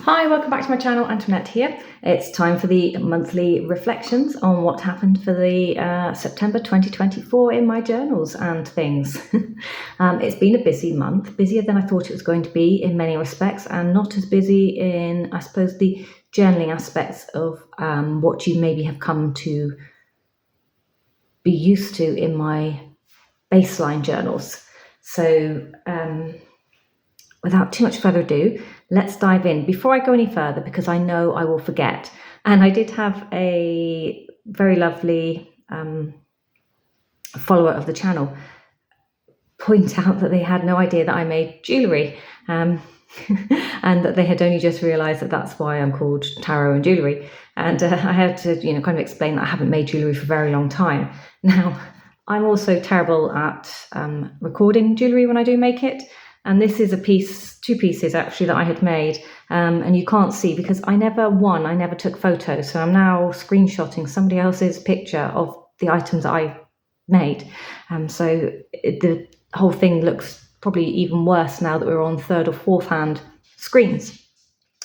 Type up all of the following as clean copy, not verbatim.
Hi, welcome back to my channel. Antoinette here. It's time for the monthly reflections on what happened for the September 2024 in my journals and things. It's been a busy month, busier than I thought it was going to be in many respects, and not as busy in, I suppose, the journaling aspects of what you maybe have come to be used to in my baseline journals. So without too much further ado, let's dive in. Before I go any further, because I know I will forget, and I did have a very lovely follower of the channel point out that they had no idea that I made jewellery, and that they had only just realised that that's why I'm called Tarot and Jewellery. And I had to, kind of explain that I haven't made jewellery for a very long time. Now, I'm also terrible at recording jewellery when I do make it. And this is two pieces actually that I had made, and you can't see because I never took photos. So I'm now screenshotting somebody else's picture of the items that I made. So the whole thing looks probably even worse now that we're on third or fourth hand screens.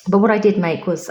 But what I did make was,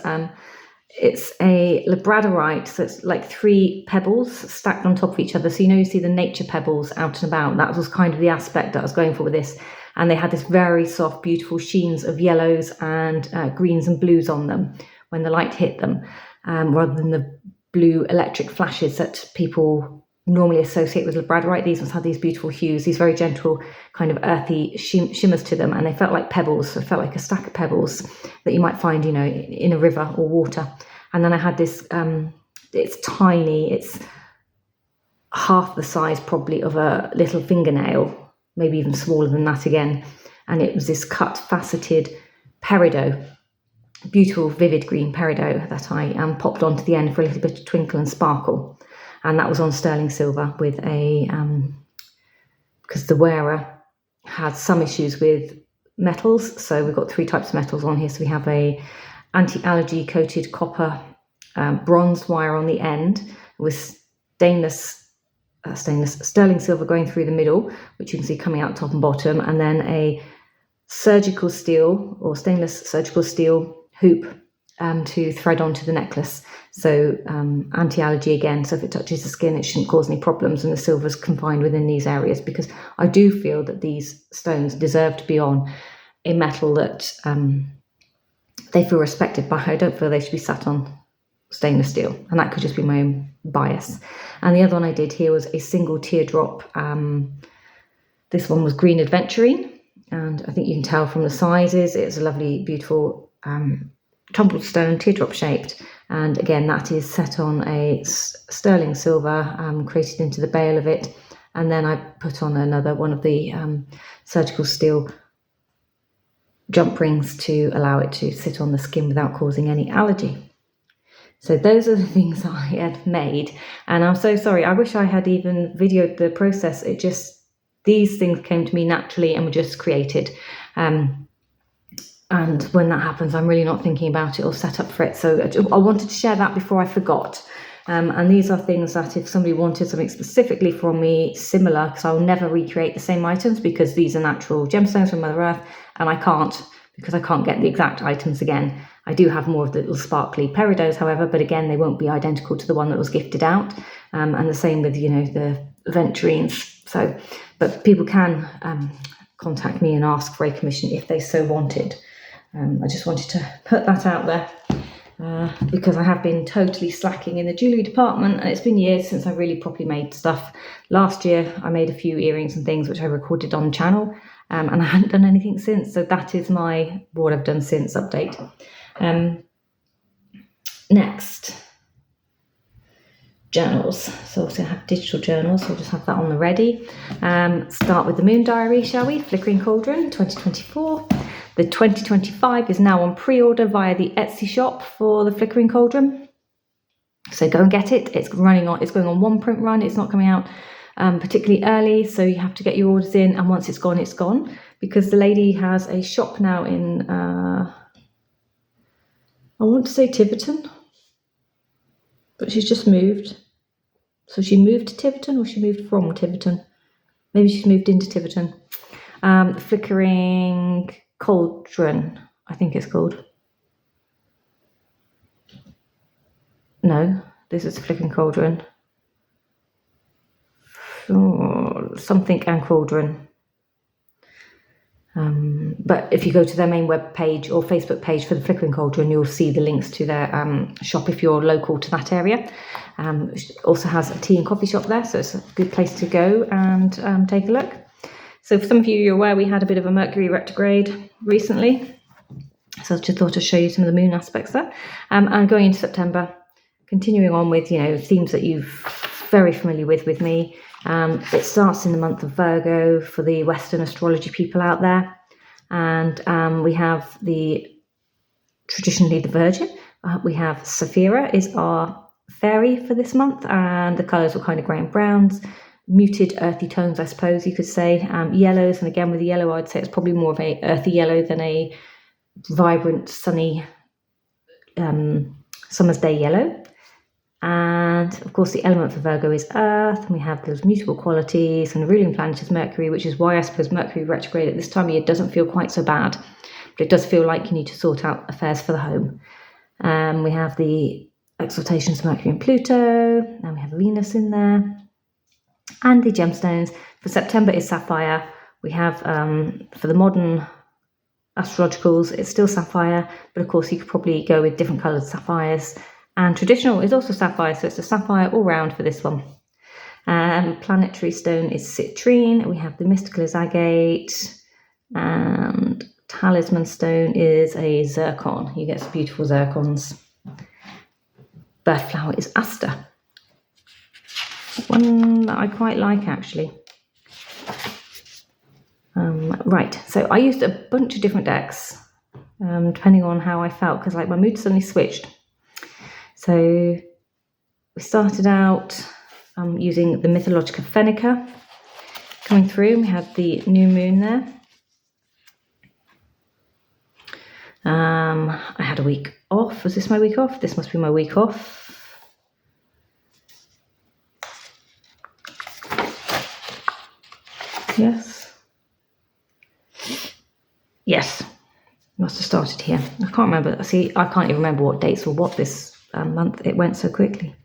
it's a labradorite, so it's like 3 pebbles stacked on top of each other. So you see the nature pebbles out and about. That was kind of the aspect that I was going for with this. And they had this very soft, beautiful sheens of yellows and greens and blues on them when the light hit them, rather than the blue electric flashes that people normally associate with labradorite. These ones had these beautiful hues, these very gentle kind of earthy shimmers to them, and they felt like pebbles. So it felt like a stack of pebbles that you might find, in a river or water. And then I had this, it's tiny, it's half the size probably of a little fingernail, maybe even smaller than that again. And it was this cut faceted peridot, beautiful vivid green peridot that I popped onto the end for a little bit of twinkle and sparkle. And that was on sterling silver with because the wearer had some issues with metals. So we've got 3 types of metals on here. So we have a anti-allergy coated copper bronze wire on the end with sterling silver going through the middle, which you can see coming out top and bottom, and then a surgical steel or stainless surgical steel hoop to thread onto the necklace. So anti-allergy again, so if it touches the skin it shouldn't cause any problems, and the silver's confined within these areas, because I do feel that these stones deserve to be on a metal that they feel respected by. I don't feel they should be sat on stainless steel, and that could just be my own bias. And the other one I did here was a single teardrop. This one was green adventurine, and I think you can tell from the sizes it's a lovely beautiful tumbled stone, teardrop shaped, and again that is set on a sterling silver created into the bail of it. And then I put on another one of the surgical steel jump rings to allow it to sit on the skin without causing any allergy. So those are the things I had made, and I'm so sorry. I wish I had even videoed the process. These things came to me naturally and were just created. And when that happens, I'm really not thinking about it or set up for it. So I wanted to share that before I forgot. And these are things that if somebody wanted something specifically from me, similar, because I'll never recreate the same items because these are natural gemstones from Mother Earth, and I can't, because I can't get the exact items again. I do have more of the little sparkly peridots, however, but again, they won't be identical to the one that was gifted out. And the same with, the venturines. So, but people can contact me and ask for a commission if they so wanted. I just wanted to put that out there because I have been totally slacking in the jewellery department, and it's been years since I really properly made stuff. Last year, I made a few earrings and things which I recorded on the channel, and I hadn't done anything since. So that is my what I've done since update. Next, journals. So obviously I have digital journals, so I'll just have that on the ready. Start with the moon diary, shall we? Flickering Cauldron 2024. The 2025 is now on pre-order via the Etsy shop for the Flickering Cauldron. So go and get it. It's going on one print run. It's not coming out particularly early, so you have to get your orders in, and once it's gone, it's gone, because the lady has a shop now in I want to say Tiverton, but she's just moved. So she moved to Tiverton, or she moved from Tiverton? Maybe she's moved into Tiverton. Flickering Cauldron, I think it's called. no, this is FlickeringCauldron. Something and Cauldron. But if you go to their main web page or Facebook page for the FlickeringCauldron, you'll see the links to their shop if you're local to that area. It also has a tea and coffee shop there, so it's a good place to go and take a look. So for some of you, you're aware we had a bit of a Mercury retrograde recently. So I just thought I'd show you some of the moon aspects there. And going into September, continuing on with, themes that you're very familiar with me. It starts in the month of Virgo for the Western astrology people out there. And we have traditionally the Virgin. We have Saphira is our fairy for this month, and the colours were kind of grey and browns, muted earthy tones, I suppose you could say, yellows. And again, with the yellow, I'd say it's probably more of a earthy yellow than a vibrant, sunny summer's day yellow. And of course, the element for Virgo is earth, and we have those mutable qualities, and the ruling planet is Mercury, which is why I suppose Mercury retrograde at this time of year doesn't feel quite so bad, but it does feel like you need to sort out affairs for the home. We have the exaltations of Mercury and Pluto, and we have Venus in there. And the gemstones for September is sapphire. We have for the modern astrologicals, it's still sapphire, but of course you could probably go with different coloured sapphires. And traditional is also sapphire, so it's a sapphire all round for this one. Planetary stone is citrine. We have the mystical is agate, and talisman stone is a zircon. You get some beautiful zircons. Birth flower is aster. One that I quite like, actually. Right, so I used a bunch of different decks, depending on how I felt, because my mood suddenly switched. So we started out using the mythologica Fennica coming through. We had the new moon there. I had a week off. Was this my week off? This must be my week off. Yes, must have started here. I can't remember. See, I can't even remember what dates or what this month. It went so quickly.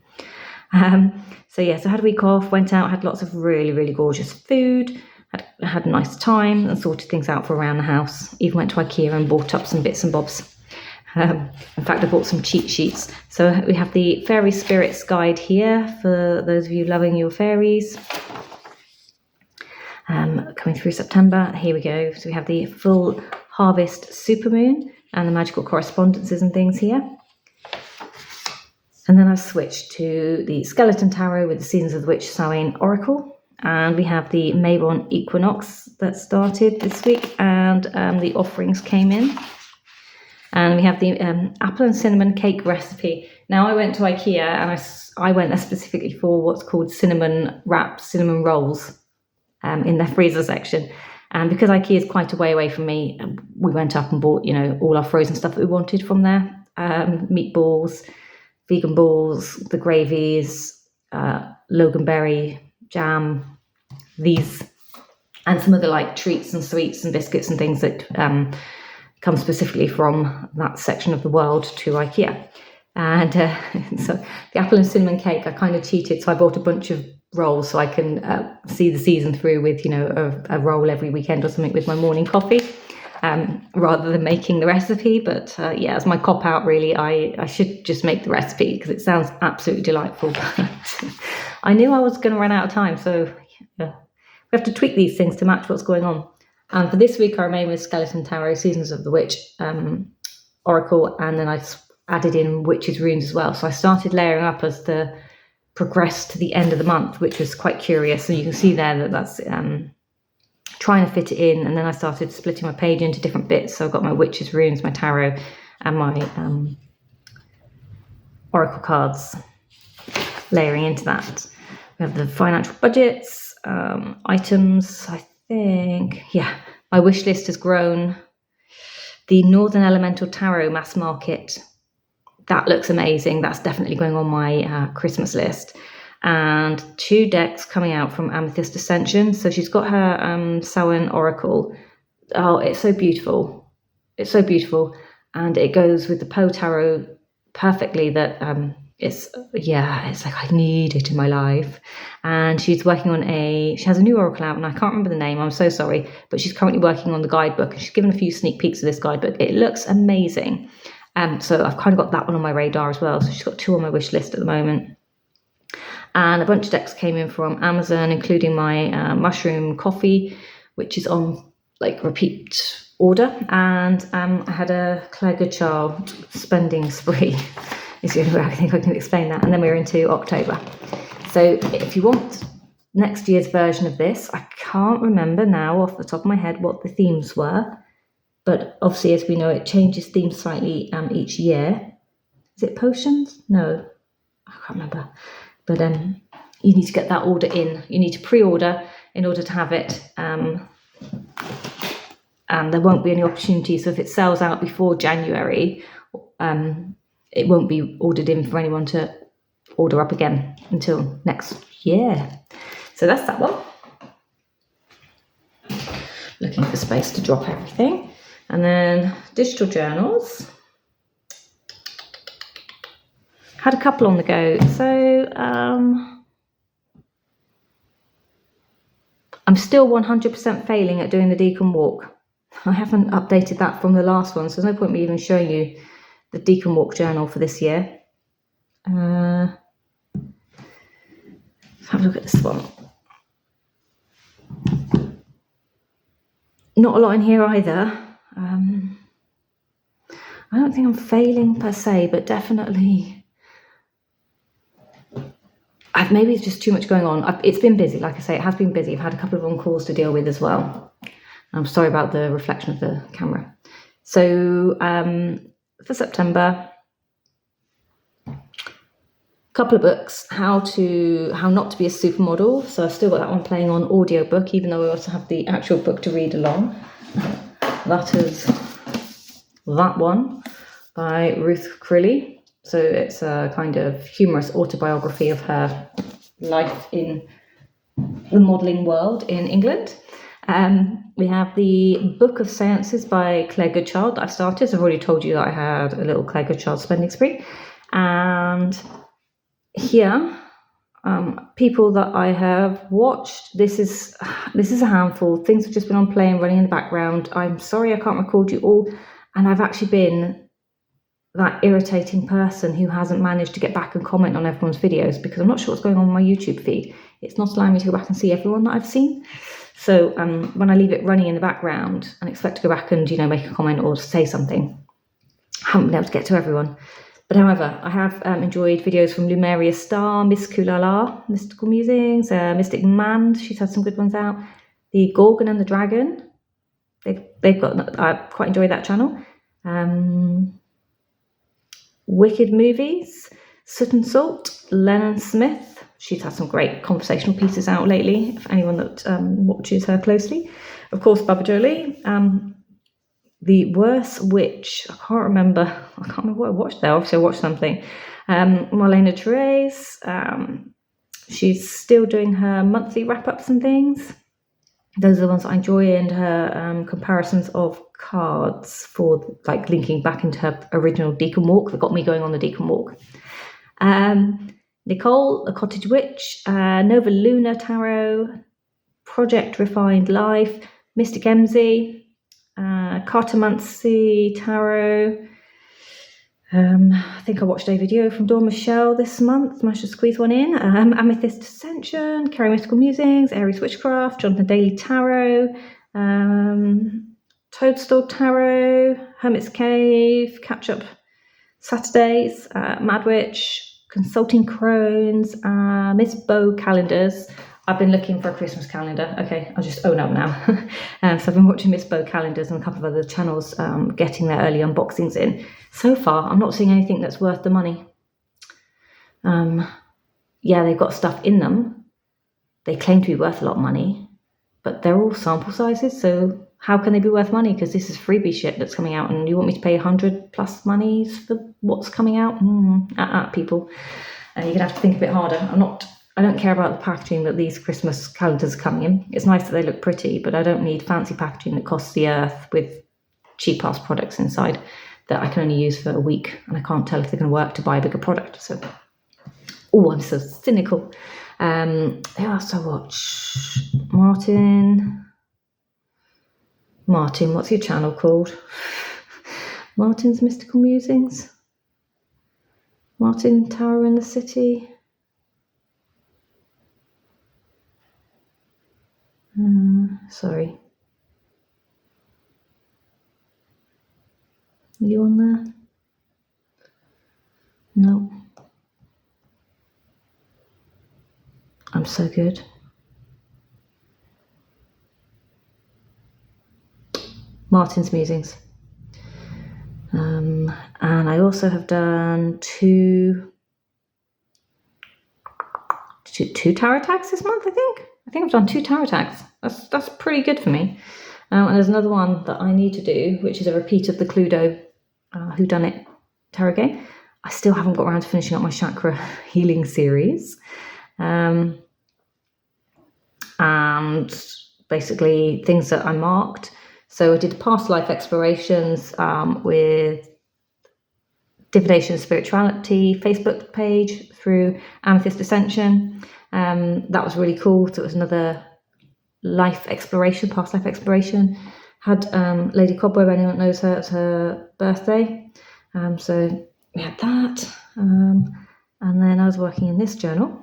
So I had a week off, went out, had lots of really, really gorgeous food, had a nice time and sorted things out for around the house. Even went to IKEA and bought up some bits and bobs. In fact, I bought some cheat sheets. So we have the Fairy Spirits Guide here for those of you loving your fairies. Coming through September, here we go. So we have the full harvest supermoon and the magical correspondences and things here. And then I've switched to the Skeleton Tarot with the Seasons of the Witch Samhain Oracle. And we have the Mabon Equinox that started this week, and the offerings came in. And we have the apple and cinnamon cake recipe. Now I went to IKEA and I went there specifically for what's called cinnamon wraps, cinnamon rolls in their freezer section. And because IKEA is quite a way away from me, we went up and bought, all our frozen stuff that we wanted from there. Meatballs, vegan balls, the gravies, loganberry jam, these, and some of the treats and sweets and biscuits and things that come specifically from that section of the world to IKEA. And so the apple and cinnamon cake, I kind of cheated. So I bought a bunch of rolls so I can see the season through with, a roll every weekend or something with my morning coffee, rather than making the recipe. But as my cop out, really, I should just make the recipe because it sounds absolutely delightful. But I knew I was going to run out of time. So we have to tweak these things to match what's going on. And for this week, I remain with Skeleton Tarot, Seasons of the Witch Oracle, and then I added in Witch's Runes as well. So I started layering up as the progressed to the end of the month, which was quite curious. And you can see there that that's trying to fit it in. And then I started splitting my page into different bits. So I've got my Witch's Runes, my Tarot, and my Oracle cards layering into that. We have the financial budgets, items, I think. My wish list has grown. The Northern Elemental Tarot mass market, that looks amazing. That's definitely going on my Christmas list. And 2 decks coming out from AmethystAscension. So she's got her Samhain Oracle. Oh, it's so beautiful. It's so beautiful. And it goes with the Poe Tarot perfectly, that it's like I need it in my life. And she's working on she has a new oracle out, and I can't remember the name, I'm so sorry, but she's currently working on the guidebook, and she's given a few sneak peeks of this guidebook. It looks amazing. So I've kind of got that one on my radar as well. So she's got 2 on my wish list at the moment. And a bunch of decks came in from Amazon, including my mushroom Kofi, which is on like repeat order. And I had a Claire Goodchild spending spree. Is the only way I think I can explain that. And then we're into October. So if you want next year's version of this, I can't remember now off the top of my head what the themes were. But obviously, as we know, it changes themes slightly each year. Is it potions? No, I can't remember. But you need to get that order in. You need to pre-order in order to have it. And there won't be any opportunity. So if it sells out before January, it won't be ordered in for anyone to order up again until next year. So that's that one. Looking for space to drop everything. And then digital journals. Had a couple on the go. So I'm still 100% failing at doing the Deacon walk. I haven't updated that from the last one, so there's no point me even showing you the Deacon walk journal for this year. Let's have a look at this one. Not a lot in here either. I don't think I'm failing per se, but definitely maybe it's just too much going on. It's been busy, like I say, it has been busy. I've had a couple of on-calls to deal with as well. I'm sorry about the reflection of the camera. So for September, a couple of books, how not to be a supermodel. So I've still got that one playing on audiobook, even though I also have the actual book to read along. That is that one by Ruth Crilly. So it's a kind of humorous autobiography of her life in the modelling world in England. We have the Book of Seances by Claire Goodchild that I've started. So I've already told you that I had a little Claire Goodchild spending spree. And here, people that I have watched, this is a handful. Things have just been on play and running in the background. I'm sorry I can't record you all. And I've actually been that irritating person who hasn't managed to get back and comment on everyone's videos, because I'm not sure what's going on with my YouTube feed. It's not allowing me to go back and see everyone that I've seen. So when I leave it running in the background and expect to go back and, make a comment or say something, I haven't been able to get to everyone. But however, I have enjoyed videos from Lumeria Star, Miss Kulala, Mystical Musings, Mystic Man, she's had some good ones out. The Gorgon and the Dragon, they've got, I quite enjoy that channel. Wicked Movies, Soot and Salt, Lennon Smith. She's had some great conversational pieces out lately, if anyone that watches her closely. Of course, Baba Jolie. The Worse Witch. I can't remember what I watched there. Obviously, I watched something. Marlena Therese. She's still doing her monthly wrap-ups and things. Those are the ones that I enjoy, and her comparisons of cards for linking back into her original Deacon walk that got me going on the Deacon walk. Nicole, The Cottage Witch, Nova Luna Tarot, Project Refined Life, Mystic Emsey, Cartomancy Tarot. I think I watched a video from Dawn Michelle this month. Managed to squeeze one in. AmethystAscension, Carry Mystical Musings, Aries Witchcraft, Jonathan Daly Tarot, Toadstool Tarot, Hermit's Cave, Catch Up Saturdays, Mad Witch, Consulting Crones, Miss Bow Calendars. I've been looking for a Christmas calendar. Okay, I'll just own up now. So I've been watching Miss Bow Calendars and a couple of other channels getting their early unboxings in. So far, I'm not seeing anything that's worth the money. Yeah, they've got stuff in them. They claim to be worth a lot of money, but they're all sample sizes. So how can they be worth money? Because this is freebie shit that's coming out, and you want me to pay 100 plus monies for what's coming out? People. You're going to have to think a bit harder. I don't care about the packaging that these Christmas calendars are coming in. It's nice that they look pretty, but I don't need fancy packaging that costs the earth with cheap-ass products inside that I can only use for a week, and I can't tell if they're going to work to buy a bigger product. So Oh, I'm so cynical. Who else I watch? Martin, what's your channel called? Martin's Mystical Musings? Martin Tower in the City? Sorry. Are you on there? No. I'm so good. Martin's Musings. And I also have done two tarot attacks this month, I think. I think I've done 2 tarot attacks. That's pretty good for me. And there's another one that I need to do, which is a repeat of the Cluedo Whodunit tarot game. I still haven't got around to finishing up my chakra healing series. And basically things that I marked. So I did past life explorations with Divination Spirituality Facebook page through AmethystAscension. That was really cool. So it was another life exploration, past life exploration. Had Lady Cobweb, anyone knows her, it's her birthday. So we had that. And then I was working in this journal.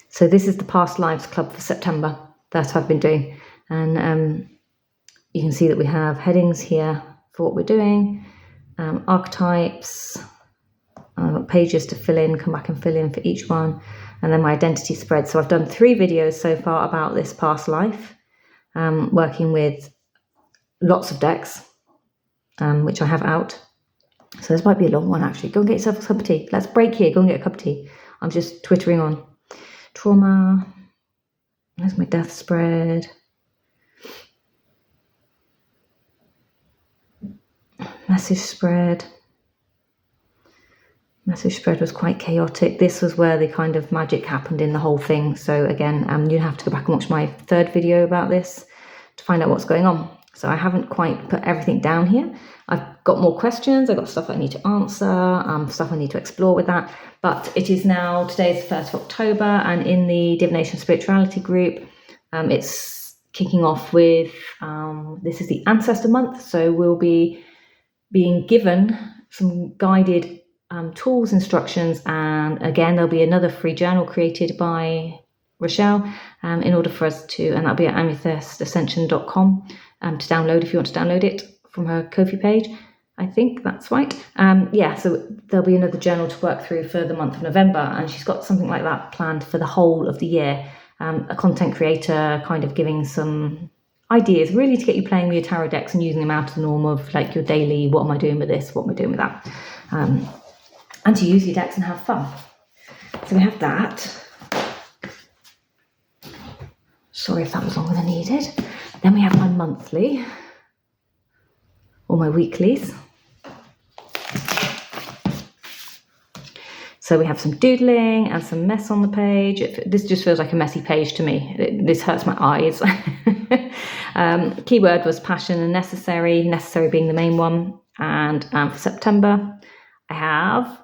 So this is the Past Lives Club for September that I've been doing. And you can see that we have headings here for what we're doing, archetypes, pages to fill in, come back and fill in for each one, and then my identity spread. So I've done 3 videos so far about this past life, working with lots of decks, which I have out. So this might be a long one, actually. Go and get yourself a cup of tea. Let's break here. Go and get a cup of tea. I'm just twittering on. Trauma. There's my death spread. Message spread. Message spread was quite chaotic. This was where the kind of magic happened in the whole thing. So again, you have to go back and watch my 3rd video about this to find out what's going on. So I haven't quite put everything down here. I've got more questions. I've got stuff I need to answer, stuff I need to explore with that. But it is now, today's the 1st of October, and in the Divination Spirituality group, it's kicking off with, this is the Ancestor Month. So we'll be being given some guided tools, instructions, and again, there'll be another free journal created by Rochelle in order for us to, and that'll be at AmethystAscension.com to download if you want to download it from her Kofi page. I think that's right. So there'll be another journal to work through for the month of November, and she's got something like that planned for the whole of the year. A content creator kind of giving some ideas really to get you playing with your tarot decks and using them out of the norm of like your daily, what am I doing with this, what am I doing with that, and to use your decks and have fun. So we have that. Sorry if that was longer than needed. Then we have my monthly or my weeklies. So we have some doodling and some mess on the page. This just feels like a messy page to me. This hurts my eyes. Keyword was passion and necessary being the main one. And for September, I have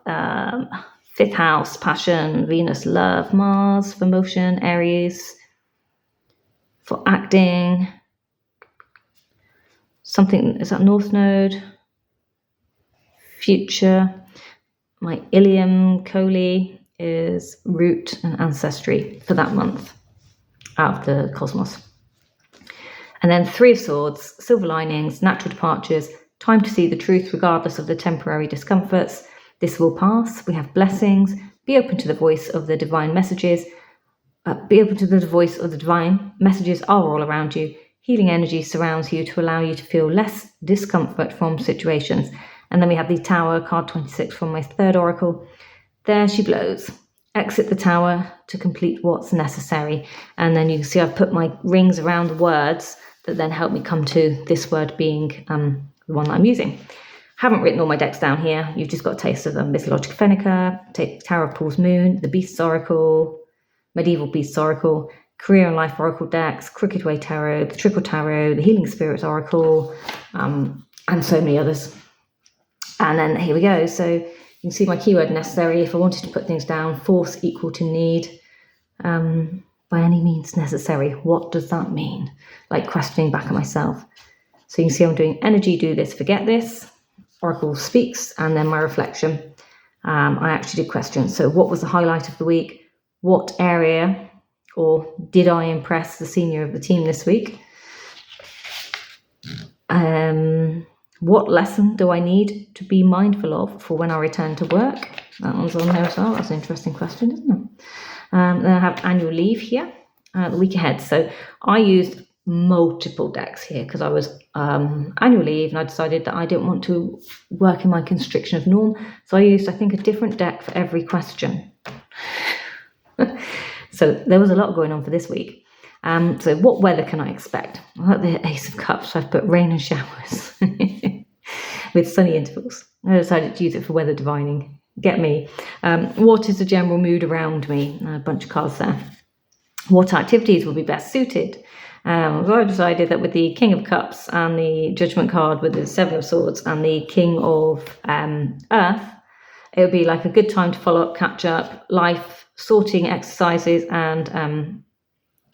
5th house, passion, Venus, love, Mars for motion, Aries for acting, something, is that North Node, future. My Ilium Coley is root and ancestry for that month out of the cosmos. And then 3 of Swords, silver linings, natural departures, time to see the truth regardless of the temporary discomforts. This will pass. We have blessings. Be open to the voice of the divine messages. Be open to the voice of the divine messages are all around you. Healing energy surrounds you to allow you to feel less discomfort from situations. And then we have the Tower, card 26 from my 3rd oracle. There she blows. Exit the Tower to complete what's necessary. And then you can see I've put my rings around the words that then help me come to this word being the one that I'm using. Haven't written all my decks down here. You've just got a taste of them. Mythologica Fennica, Tower of Paul's Moon, the Beasts Oracle, Medieval Beasts Oracle, Career and Life Oracle decks, Crooked Way Tarot, the Triple Tarot, the Healing Spirits Oracle, and so many others. And then here we go. So you can see my keyword necessary. If I wanted to put things down, force equal to need. By any means necessary. What does that mean? Like questioning back at myself. So you can see I'm doing energy, do this, forget this. Oracle speaks, and then my reflection. I actually did questions. So what was the highlight of the week? What area, or did I impress the senior of the team this week? What lesson do I need to be mindful of for when I return to work? That one's on there as well. That's an interesting question, isn't it? Then I have annual leave here, the week ahead. So I used multiple decks here because I was annual leave, and I decided that I didn't want to work in my constriction of norm. So I used, I think, a different deck for every question. So there was a lot going on for this week. So what weather can I expect? Well, at the Ace of Cups, I've put rain and showers with sunny intervals. I decided to use it for weather divining. Get me. What is the general mood around me? A bunch of cards there. What activities will be best suited? So I decided that with the King of Cups and the Judgment card with the Seven of Swords and the King of Earth, it would be like a good time to follow up, catch up, life sorting exercises, and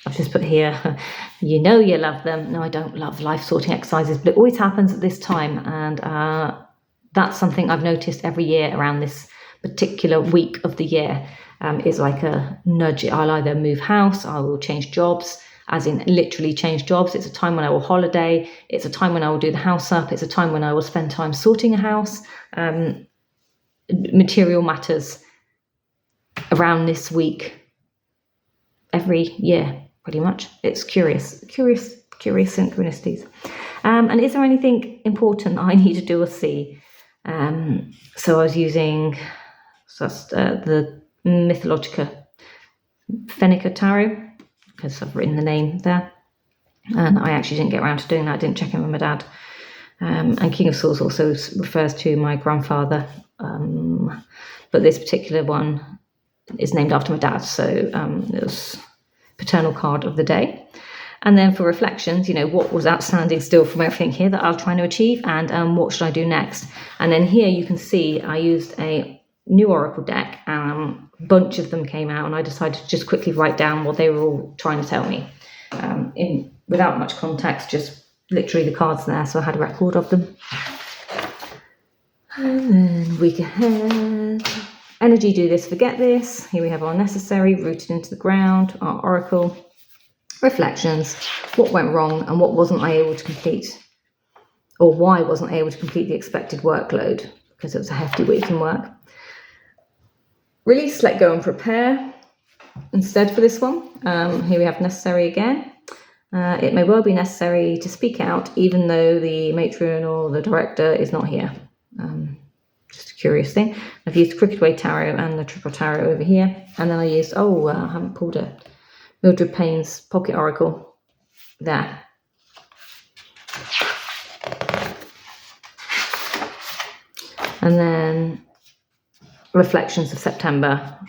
I've just put here, you know you love them. No, I don't love life sorting exercises, but it always happens at this time. And that's something I've noticed every year around this particular week of the year, is like a nudge. I'll either move house, I will change jobs, as in literally change jobs. It's a time when I will holiday. It's a time when I will do the house up. It's a time when I will spend time sorting a house. Material matters around this week every year. Pretty much. It's curious synchronicities. And is there anything important I need to do or see? So I was using the mythologia Fennica tarot, because I've written the name there. And I actually didn't get around to doing that. I didn't check in with my dad. And King of Swords also refers to my grandfather. But this particular one is named after my dad. So it was paternal card of the day. And then for reflections, you know, what was outstanding still from everything here that I was trying to achieve, and what should I do next? And then here you can see I used a new Oracle deck, a bunch of them came out, and I decided to just quickly write down what they were all trying to tell me, without much context, just literally the cards there, so I had a record of them. And then week ahead. Energy, do this, forget this. Here we have our necessary, rooted into the ground, our oracle, reflections, what went wrong and what wasn't I able to complete, or why wasn't I able to complete the expected workload, because it was a hefty week in work. Release, let go and prepare instead for this one. Here we have necessary again. It may well be necessary to speak out even though the matron or the director is not here. Just a curious thing. I've used Crooked Way Tarot and the Triple Tarot over here. And then I used, I haven't pulled a Mildred Payne's Pocket Oracle there. And then Reflections of September.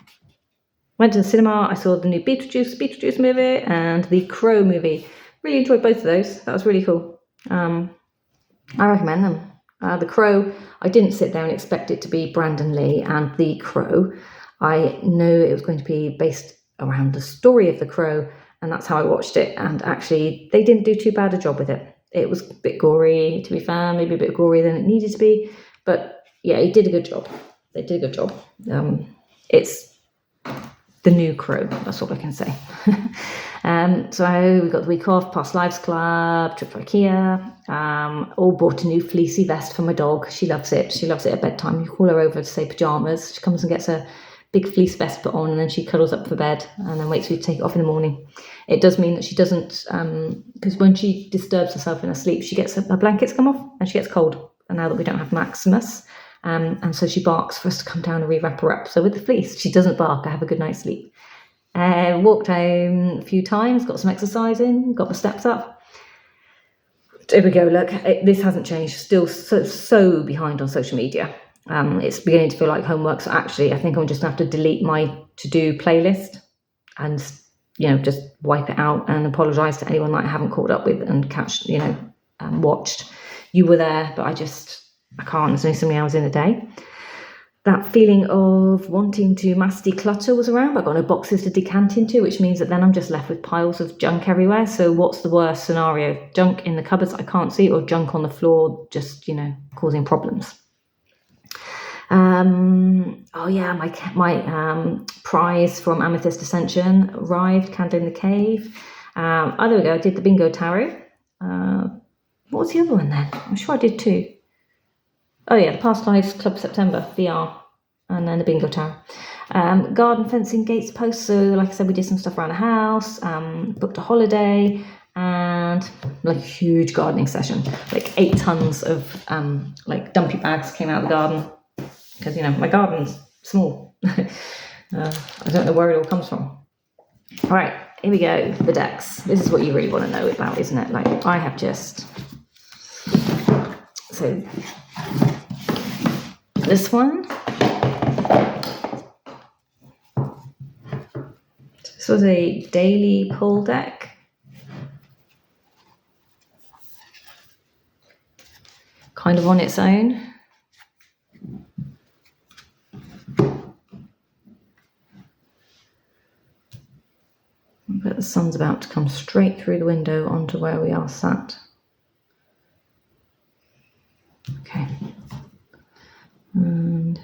Went to the cinema, I saw the new Beetlejuice movie and the Crow movie. Really enjoyed both of those. That was really cool. I recommend them. The Crow, I didn't sit there and expect it to be Brandon Lee, and The Crow, I knew it was going to be based around the story of The Crow, and that's how I watched it. And actually, they didn't do too bad a job with it. It was a bit gory, to be fair, maybe a bit gorier than it needed to be, but yeah, he did a good job. They did a good job. It's the new Crow, that's all I can say. So we got the week off, Past Lives Club, trip to IKEA, all bought a new fleecy vest for my dog. She loves it. She loves it at bedtime. You call her over to say pajamas. She comes and gets a big fleece vest put on, and then she cuddles up for bed and then waits for you to take it off in the morning. It does mean that she doesn't, because when she disturbs herself in her sleep, she gets her blankets come off and she gets cold. And now that we don't have Maximus, and so she barks for us to come down and re-wrap her up. So with the fleece, she doesn't bark. I have a good night's sleep. Walked home a few times, got some exercise in, got the steps up. There we go, look, this hasn't changed. Still so behind on social media. It's beginning to feel like homework. So actually, I think I'm just going to have to delete my to-do playlist and, just wipe it out and apologise to anyone that I haven't caught up with and watched. You were there, but I just I can't, there's only so many hours in a day. That feeling of wanting to mass declutter was around, but I've got no boxes to decant into, which means that then I'm just left with piles of junk everywhere. So what's the worst scenario? Junk in the cupboards I can't see, or junk on the floor just, causing problems. Oh yeah, my prize from AmethystAscension arrived, Candle in the Cave. There we go, I did the Bingo Tarot. What was the other one then? I'm sure I did two. Oh yeah, the Past Lives Club September, VR, and then the Bingo Tarot. Garden fencing, gates, posts. So like I said, we did some stuff around the house, booked a holiday, and like a huge gardening session. Like 8 tons of like dumpy bags came out of the garden, because my garden's small. I don't know where it all comes from. All right, here we go, the decks. This is what you really want to know about, isn't it? Like I have just... So this one, this was a daily pull deck. Kind of on its own. But the sun's about to come straight through the window onto where we are sat. Okay. And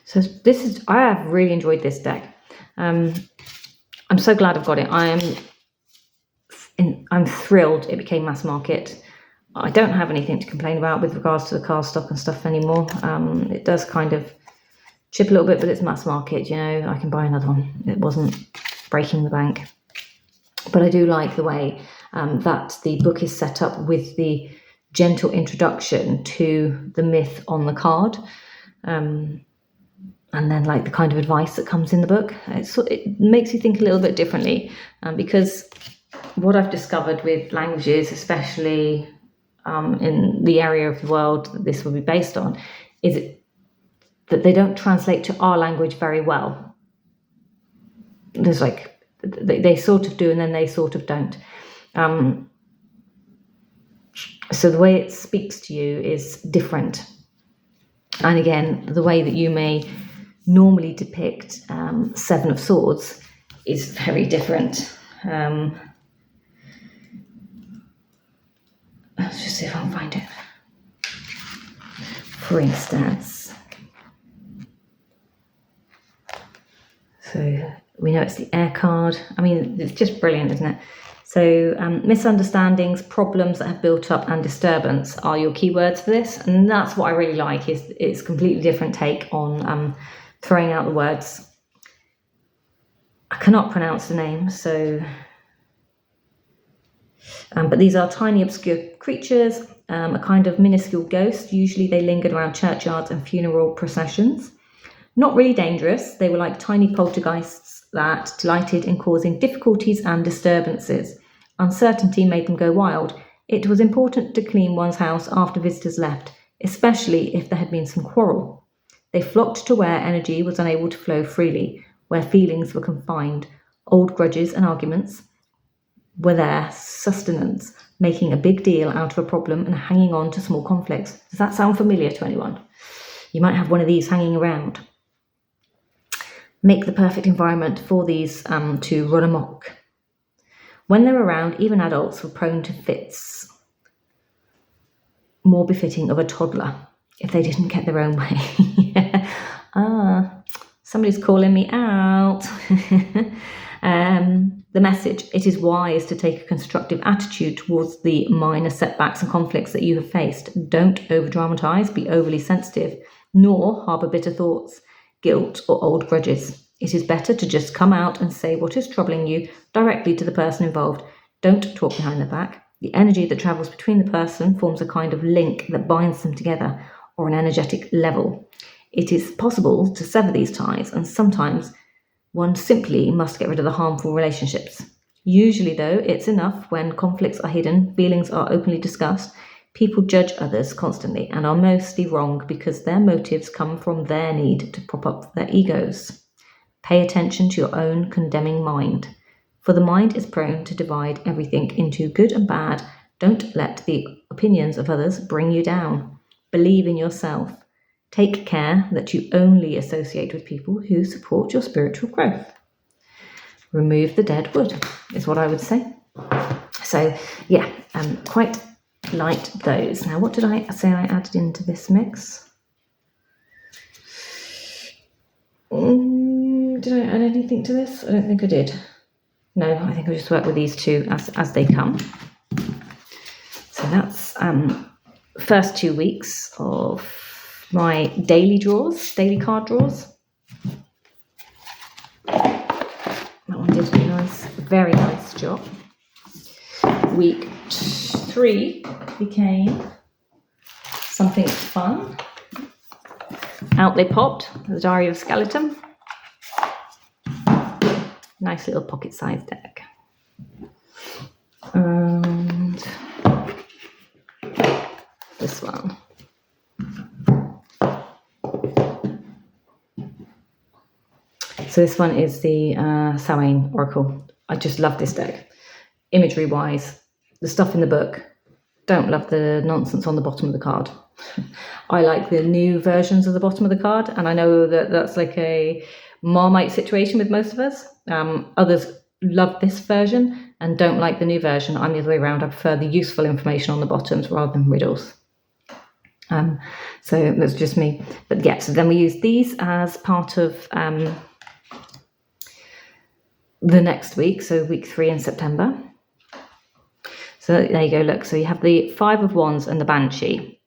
so I have really enjoyed this deck. I'm so glad I've got it. I'm thrilled it became mass market. I don't have anything to complain about with regards to the cardstock and stuff anymore. It does kind of chip a little bit, but it's mass market, I can buy another one. It wasn't breaking the bank. But I do like the way that the book is set up with the gentle introduction to the myth on the card. And then like the kind of advice that comes in the book. It makes you think a little bit differently, because what I've discovered with languages, especially in the area of the world that this will be based on, is that they don't translate to our language very well. There's like, they sort of do and then they sort of don't. So the way it speaks to you is different. And again, the way that you may normally depict 7 of Swords is very different. Let's just see if I can find it. For instance, so we know it's the air card. I mean, it's just brilliant, isn't it? So misunderstandings, problems that have built up, and disturbance are your keywords for this. And that's what I really like, is it's a completely different take on throwing out the words. I cannot pronounce the name, so... but these are tiny, obscure creatures, a kind of minuscule ghost. Usually they lingered around churchyards and funeral processions. Not really dangerous. They were like tiny poltergeists that delighted in causing difficulties and disturbances. Uncertainty made them go wild. It was important to clean one's house after visitors left, especially if there had been some quarrel. They flocked to where energy was unable to flow freely, where feelings were confined. Old grudges and arguments were their sustenance, making a big deal out of a problem and hanging on to small conflicts. Does that sound familiar to anyone? You might have one of these hanging around. Make the perfect environment for these to run amok. When they're around, even adults were prone to fits, more befitting of a toddler, if they didn't get their own way. Yeah. Somebody's calling me out. The message: it is wise to take a constructive attitude towards the minor setbacks and conflicts that you have faced. Don't over-dramatize, be overly sensitive, nor harbour bitter thoughts, guilt, or old grudges. It is better to just come out and say what is troubling you directly to the person involved. Don't talk behind their back. The energy that travels between the person forms a kind of link that binds them together, or an energetic level. It is possible to sever these ties, and sometimes one simply must get rid of the harmful relationships. Usually, though, it's enough when conflicts are hidden, feelings are openly discussed. People judge others constantly and are mostly wrong because their motives come from their need to prop up their egos. Pay attention to your own condemning mind, for the mind is prone to divide everything into good and bad, Don't let the opinions of others bring you down. Believe in yourself. Take care that you only associate with people who support your spiritual growth. Remove the dead wood, is what I would say. So, yeah, quite liked those. Now, what did I say I added into this mix? Did I add anything to this? I don't think I did. No, I think I'll just work with these two as they come. So that's first 2 weeks of my daily card draws. That one did a nice, very nice job. Week 3 became something fun. Out they popped, the Diary of a Skeleton. Nice little pocket-sized deck. And this one. So this one is the Samhain Oracle. I just love this deck. Imagery-wise, the stuff in the book, don't love the nonsense on the bottom of the card. I like the new versions of the bottom of the card, and I know that that's like a Marmite situation with most of us. Others love this version and don't like the new version. I'm the other way around. I prefer the useful information on the bottoms rather than riddles. So that's just me. But yeah, so then we use these as part of the next week, so week 3 in September. So there you go, look, so you have the 5 of Wands and the Banshee.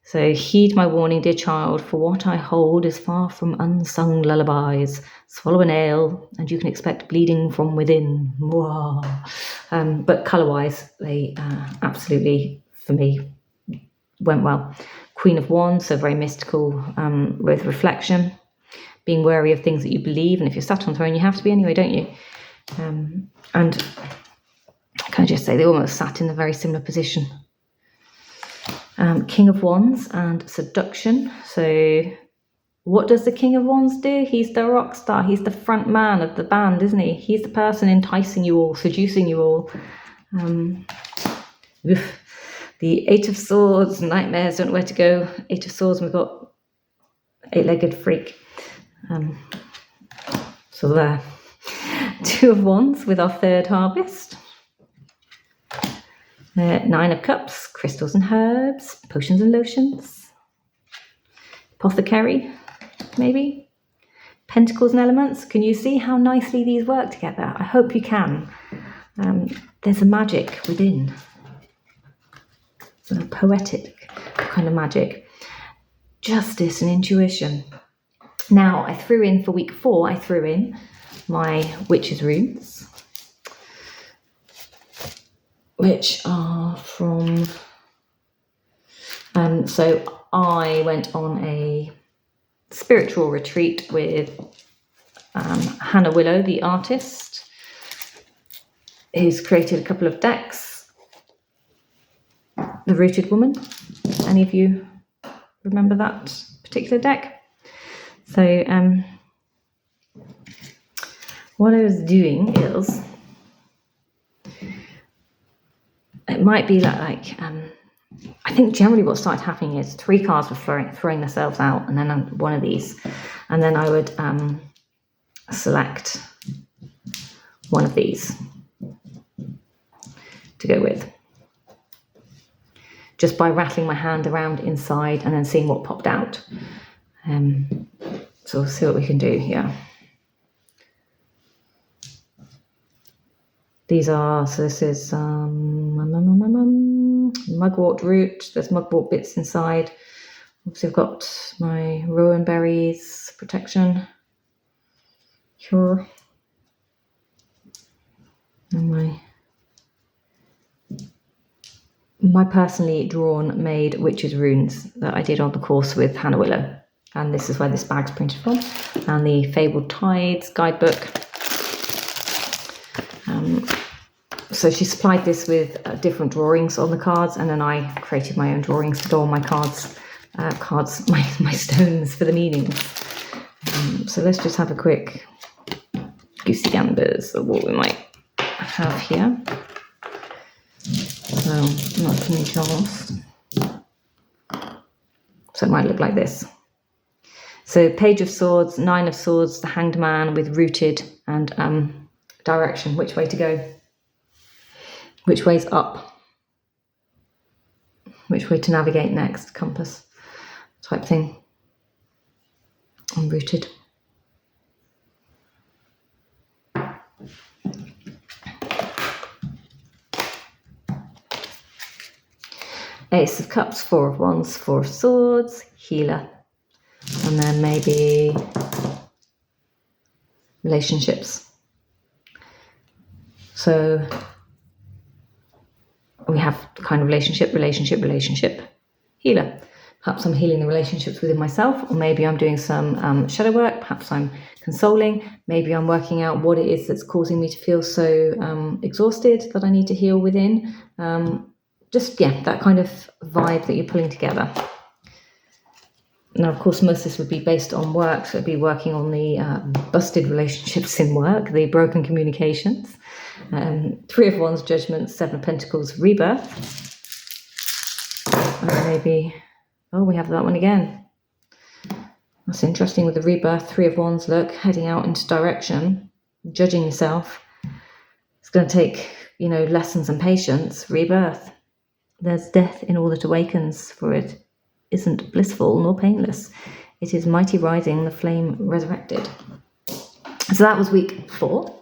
So heed my warning, dear child, for what I hold is far from unsung lullabies. Swallow a nail and you can expect bleeding from within. But colour-wise, they absolutely, for me, went well. Queen of Wands, so very mystical with reflection. Being wary of things that you believe, and if you're sat on the throne, you have to be anyway, don't you? And can I just say, they almost sat in a very similar position. King of Wands and seduction. So what does the King of Wands do? He's the rock star. He's the front man of the band, isn't he? He's the person enticing you all, seducing you all. The 8 of Swords, nightmares, don't know where to go. 8 of Swords, and we've got 8-legged freak. So there. 2 of Wands with our 3rd harvest. 9 of Cups, crystals and herbs, potions and lotions. Apothecary, maybe. Pentacles and elements. Can you see how nicely these work together? I hope you can. There's a magic within. A poetic kind of magic. Justice and intuition. Now, I threw in for week 4, I threw in my witch's runes, which are from, so I went on a spiritual retreat with Hannah Willow, the artist, who's created a couple of decks. The Rooted Woman. Any of you remember that particular deck? So what I was doing is, it might be like I think generally what started happening is 3 cards were throwing themselves out, and then one of these, and then I would select one of these to go with, just by rattling my hand around inside and then seeing what popped out. So we'll see what we can do here. These are, so this is mugwort root. There's mugwort bits inside. Obviously I've got my rowan berries, protection, cure, and my personally drawn made witches runes that I did on the course with Hannah Willow. And this is where this bag's printed from. And the Fabled Tides guidebook. So she supplied this with different drawings on the cards, and then I created my own drawings to go on my cards, my stones for the meanings. So let's just have a quick goosey gambers of what we might have here. So not coming just. So it might look like this. So Page of Swords, Nine of Swords, the Hanged Man with rooted and direction, which way to go, which way's up, which way to navigate next, compass type thing, and rooted. Ace of Cups, Four of Wands, Four of Swords, Healer. And then maybe relationships. So we have kind of relationship, healer. Perhaps I'm healing the relationships within myself, or maybe I'm doing some shadow work. Perhaps I'm consoling. Maybe I'm working out what it is that's causing me to feel so exhausted that I need to heal within. That kind of vibe that you're pulling together. Now, of course, most of this would be based on work, so it'd be working on the busted relationships in work, the broken communications. Three of Wands, Judgment, Seven of Pentacles, Rebirth. Maybe, we have that one again. That's interesting with the Rebirth. Three of Wands, look, heading out into direction, judging yourself. It's going to take, lessons and patience. Rebirth. There's death in all that awakens, for it isn't blissful nor painless. It is mighty rising, the flame resurrected. So that was week 4.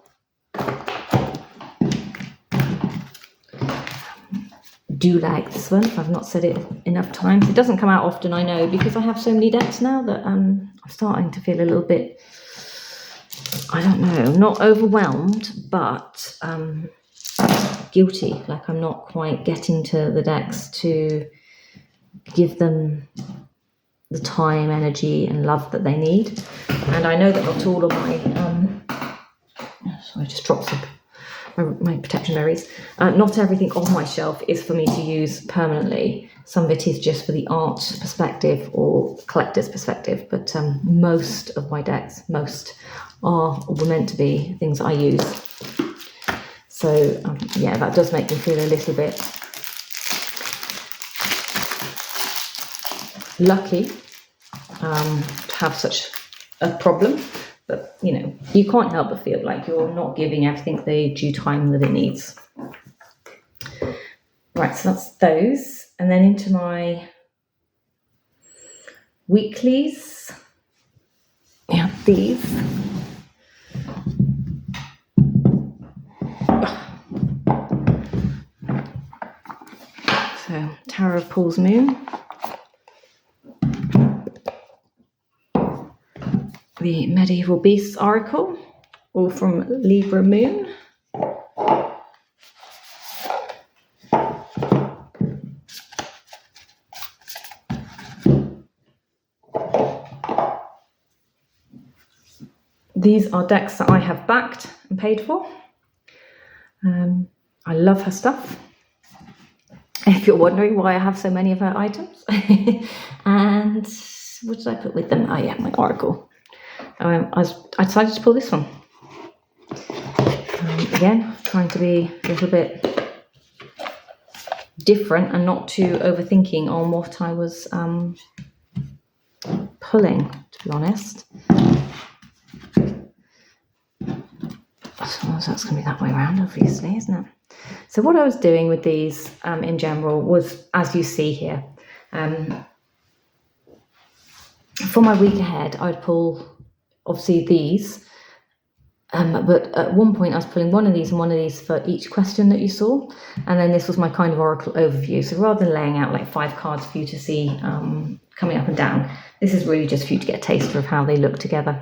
Do like this one, if I've not said it enough times. It doesn't come out often, I know, because I have so many decks now that I'm starting to feel a little bit, I don't know, not overwhelmed, but guilty. Like I'm not quite getting to the decks to give them the time, energy and love that they need. And I know that not all of my sorry, I just dropped my protection berries. Not everything on my shelf is for me to use permanently. Some of it is just for the art perspective or collector's perspective, but most of my decks, were meant to be things I use. So that does make me feel a little bit lucky to have such a problem, but you can't help but feel like you're not giving everything the due time that it needs. Right, so that's those, and then into my weeklies. We have these. So Tarot of Paul's Moon. The Medieval Beasts Oracle, all from Libra Moon. These are decks that I have backed and paid for. I love her stuff. If you're wondering why I have so many of her items. And what did I put with them? Oh yeah, my Oracle. I decided to pull this one. Again, trying to be a little bit different and not too overthinking on what I was pulling, to be honest. So that's going to be that way around, obviously, isn't it? So what I was doing with these in general was, as you see here, for my week ahead, I'd pull obviously these, but at one point I was pulling one of these and one of these for each question that you saw, and then this was my kind of oracle overview. So rather than laying out like 5 cards for you to see coming up and down, this is really just for you to get a taster of how they look together.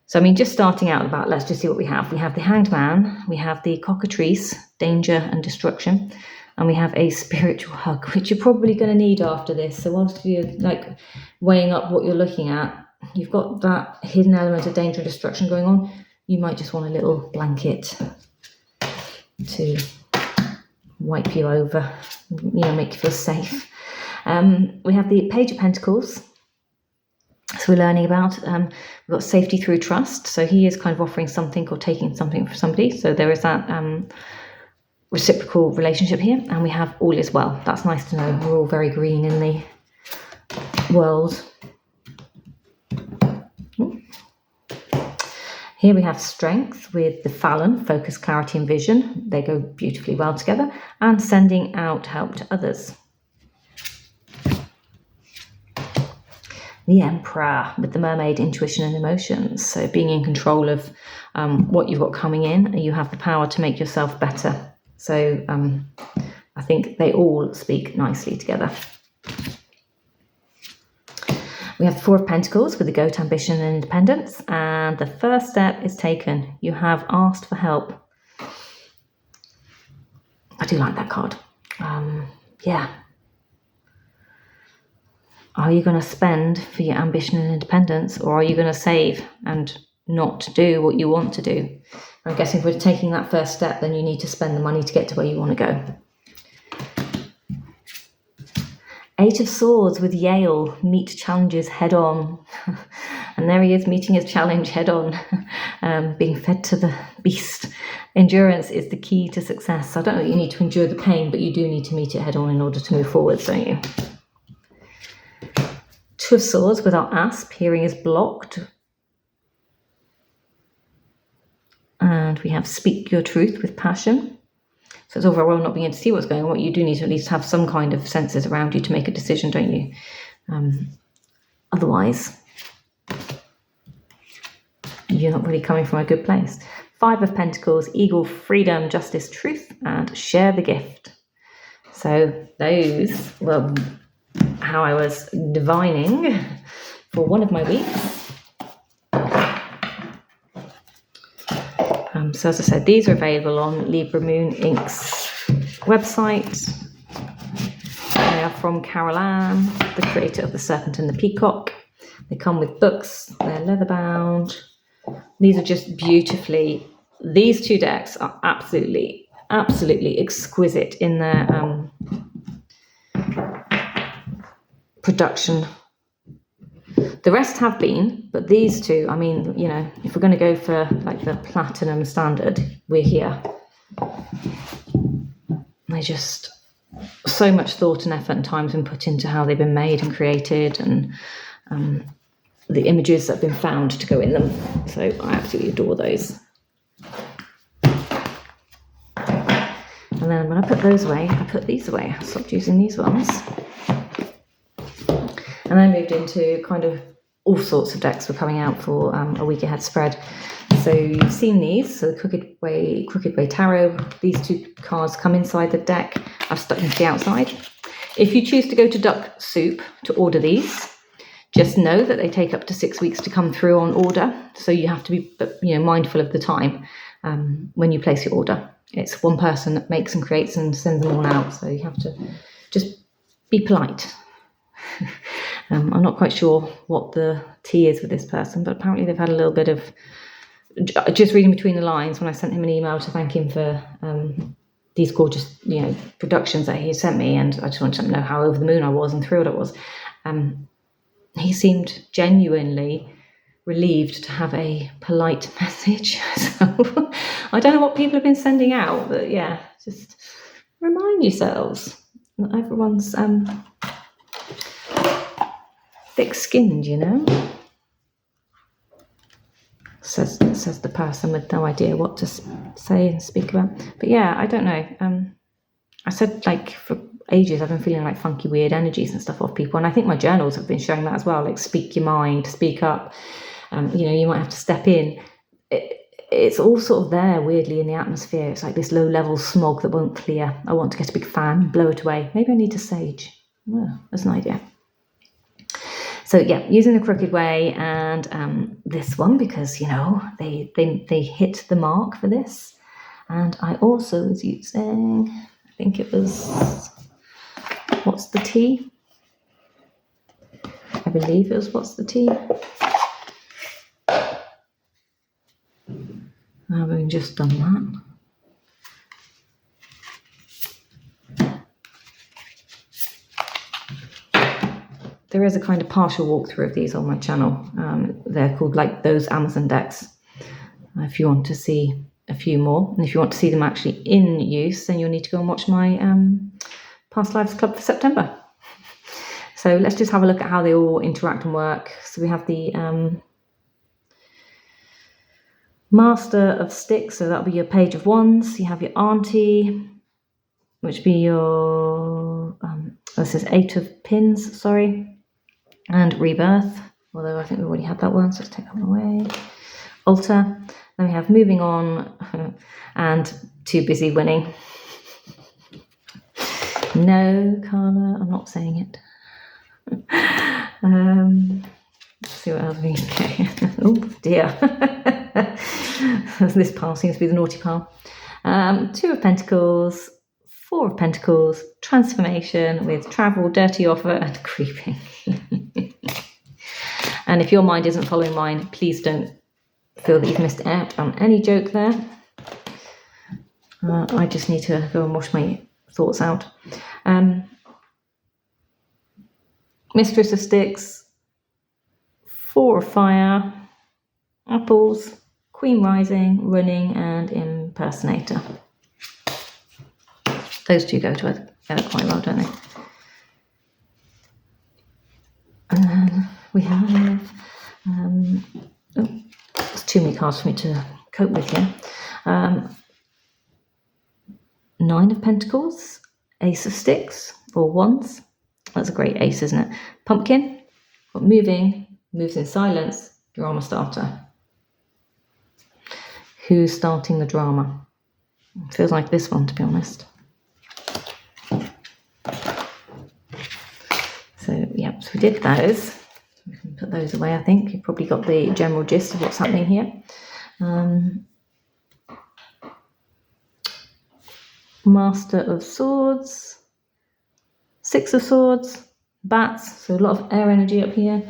So I mean, just starting out about, let's just see what we have. We have the Hanged Man, we have the Cockatrice, Danger and Destruction, and we have a Spiritual Hug, which you're probably going to need after this. So whilst you're like weighing up what you're looking at, you've got that hidden element of danger and destruction going on. You might just want a little blanket to wipe you over, make you feel safe. We have the Page of Pentacles. So we're learning about, we've got safety through trust. So he is kind of offering something or taking something from somebody. So there is that reciprocal relationship here, and we have all is well. That's nice to know. We're all very green in the world. Here we have strength with the Fallon, focus, clarity and vision. They go beautifully well together. And sending out help to others. The Emperor with the Mermaid, intuition and emotions. So being in control of what you've got coming in, you have the power to make yourself better. So I think they all speak nicely together. We have the Four of Pentacles with the Goat, ambition and independence. And the first step is taken. You have asked for help. I do like that card. Yeah. Are you going to spend for your ambition and independence, or are you going to save and not do what you want to do? I'm guessing if we're taking that first step, then you need to spend the money to get to where you want to go. Eight of Swords with Yale, meet challenges head on. And there he is meeting his challenge head on, being fed to the beast. Endurance is the key to success. I don't know that you need to endure the pain, but you do need to meet it head on in order to move forwards, don't you? Two of Swords with our asp, hearing is blocked. And we have speak your truth with passion. So it's all very well not being able to see what's going on. What you do need to at least have some kind of senses around you to make a decision, don't you? Otherwise, you're not really coming from a good place. Five of Pentacles, eagle, freedom, justice, truth, and share the gift. So those were how I was divining for one of my weeks. So as I said, these are available on Libra Moon Inc.'s website. They are from Carol Ann, the creator of The Serpent and the Peacock. They come with books. They're leather bound. These are just beautifully. These two decks are absolutely exquisite in their production. The rest have been, but these two, I mean, you know, if we're going to go for like the platinum standard, we're here. They just, so much thought and effort and time's been put into how they've been made and created, and the images that have been found to go in them. So I absolutely adore those. And then when I put those away, I put these away. I stopped using these ones. And I moved into kind of all sorts of decks were coming out for a week ahead spread. So you've seen these. So the Crooked Way Tarot. These two cards come inside the deck. I've stuck them to the outside. If you choose to go to Duck Soup to order these, just know that they take up to 6 weeks to come through on order. So you have to be, mindful of the time when you place your order. It's one person that makes and creates and sends them all out. So you have to just be polite. I'm not quite sure what the tea is with this person, but apparently they've had a little bit of, just reading between the lines when I sent him an email to thank him for these gorgeous, productions that he sent me, and I just wanted to know how over the moon I was and thrilled I was. He seemed genuinely relieved to have a polite message. So I don't know what people have been sending out, but yeah, just remind yourselves that everyone's thick-skinned, says the person with no idea what to say and speak about. But yeah, I don't know. I said, like, for ages I've been feeling like funky weird energies and stuff off people, and I think my journals have been showing that as well. Like, speak your mind, speak up. You might have to step in. It's all sort of there weirdly in the atmosphere. It's like this low-level smog that won't clear. I want to get a big fan, blow it away. Maybe I need to sage. Oh, that's an idea. So yeah, using the Crooked Way and this one because they hit the mark for this. And I also was using, I think it was, what's the tea? I believe it was what's the tea. Having just done that. There is a kind of partial walkthrough of these on my channel. They're called like those Amazon decks. If you want to see a few more. And if you want to see them actually in use, then you'll need to go and watch my Past Lives Club for September. So let's just have a look at how they all interact and work. So we have the Master of Sticks, so that'll be your Page of Wands. You have your Auntie, which be your, this is 8 of Pins, sorry, and Rebirth, although I think we already had that one, so let's take that one away. Altar, then we have Moving On, and Too Busy Winning. No, Carla, I'm not saying it. Let's see what else we can get. Oh dear. This pile seems to be the naughty pile. 2 of Pentacles, 4 of Pentacles, Transformation with Travel, Dirty Offer, and Creeping. And if your mind isn't following mine, please don't feel that you've missed out on any joke there. I just need to go and wash my thoughts out. Mistress of Sticks, 4 of Fire, Apples, Queen Rising, Running, and Impersonator. Those two go together quite well, don't they? And then we have, there's too many cards for me to cope with here. 9 of Pentacles, Ace of Sticks, or Wands. That's a great ace, isn't it? Pumpkin, moving, moves in silence, drama starter. Who's starting the drama? Feels like this one, to be honest. So, yeah, so we did those. We can put those away, I think. You've probably got the general gist of what's happening here. Master of Swords, 6 of Swords, Bats, so a lot of air energy up here.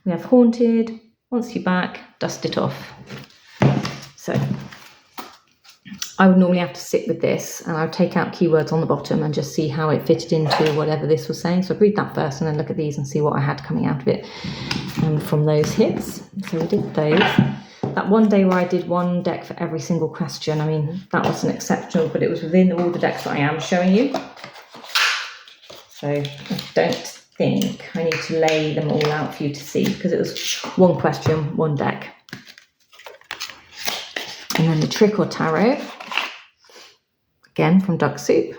We have Haunted, Wants You Back, Dust It Off. So I would normally have to sit with this and I would take out keywords on the bottom and just see how it fitted into whatever this was saying. So I'd read that first and then look at these and see what I had coming out of it from those hits. So we did those. That one day where I did one deck for every single question, I mean, that wasn't exceptional, but it was within all the decks that I am showing you. So I don't think I need to lay them all out for you to see because it was one question, one deck. And then the Trick or Tarot, again from Duck Soup.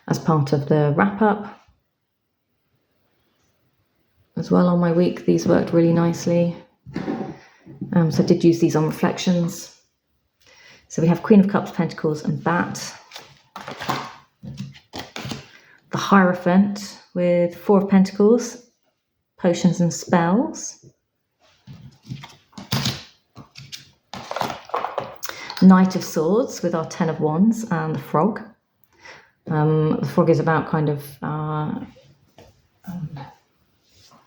As part of the wrap up. As well on my week, these worked really nicely. So I did use these on reflections. So we have Queen of Cups, Pentacles, and Bat. The Hierophant with 4 of Pentacles, Potions and Spells. Knight of Swords with our 10 of Wands and the Frog. The Frog is about kind of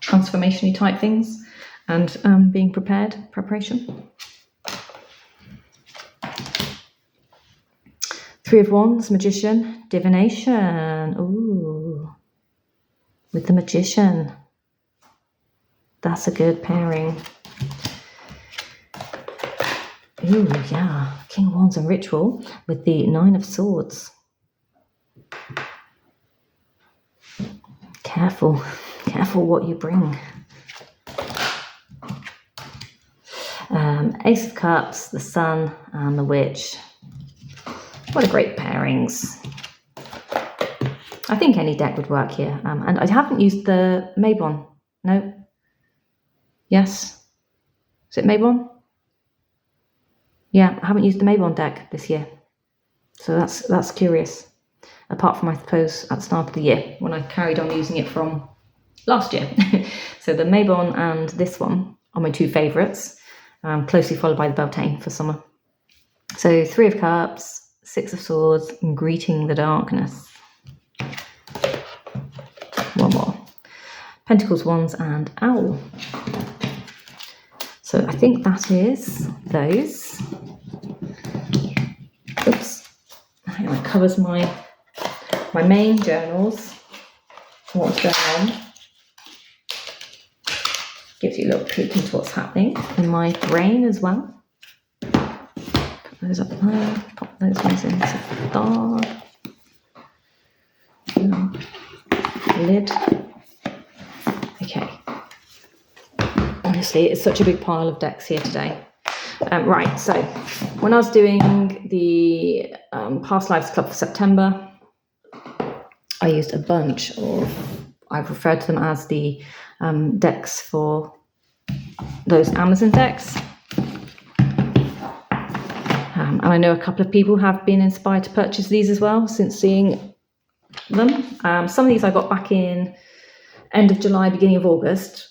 transformation-y type things and being preparation. 3 of Wands, Magician, Divination. Ooh, with the Magician. That's a good pairing. Ooh, yeah. King of Wands and Ritual with the 9 of Swords. Careful what you bring. Ace of Cups, the Sun, and the Witch. What a great pairings. I think any deck would work here. And I haven't used the Mabon. No? Yes? Is it Mabon? Yeah, I haven't used the Mabon deck this year. So that's curious. Apart from, I suppose, at the start of the year, when I carried on using it from last year. So the Mabon and this one are my 2 favourites, closely followed by the Beltane for summer. So 3 of Cups, 6 of Swords, and Greeting the Darkness. One more. Pentacles, Wands, and Owl. So I think that is those. Oops. That covers my my main journals, what's going on. Gives you a little peek into what's happening in my brain as well. Put those up there, pop those ones into the dark. Lid. Okay. Honestly, it's such a big pile of decks here today. Right, so when I was doing the Past Lives Club for September, I used a bunch of, I've referred to them as the decks for those Amazon decks. And I know a couple of people have been inspired to purchase these as well since seeing them. Some of these I got back in end of July, beginning of August,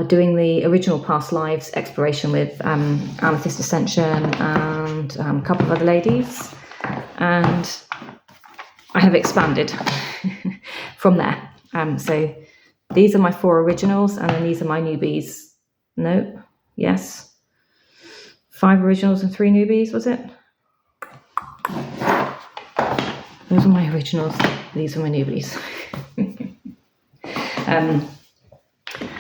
doing the original Past Lives exploration with AmethystAscension and a couple of other ladies. And I have expanded from there. So these are my 4 originals, and then these are my newbies. Nope. Yes. 5 originals and 3 newbies, was it? Those are my originals. These are my newbies.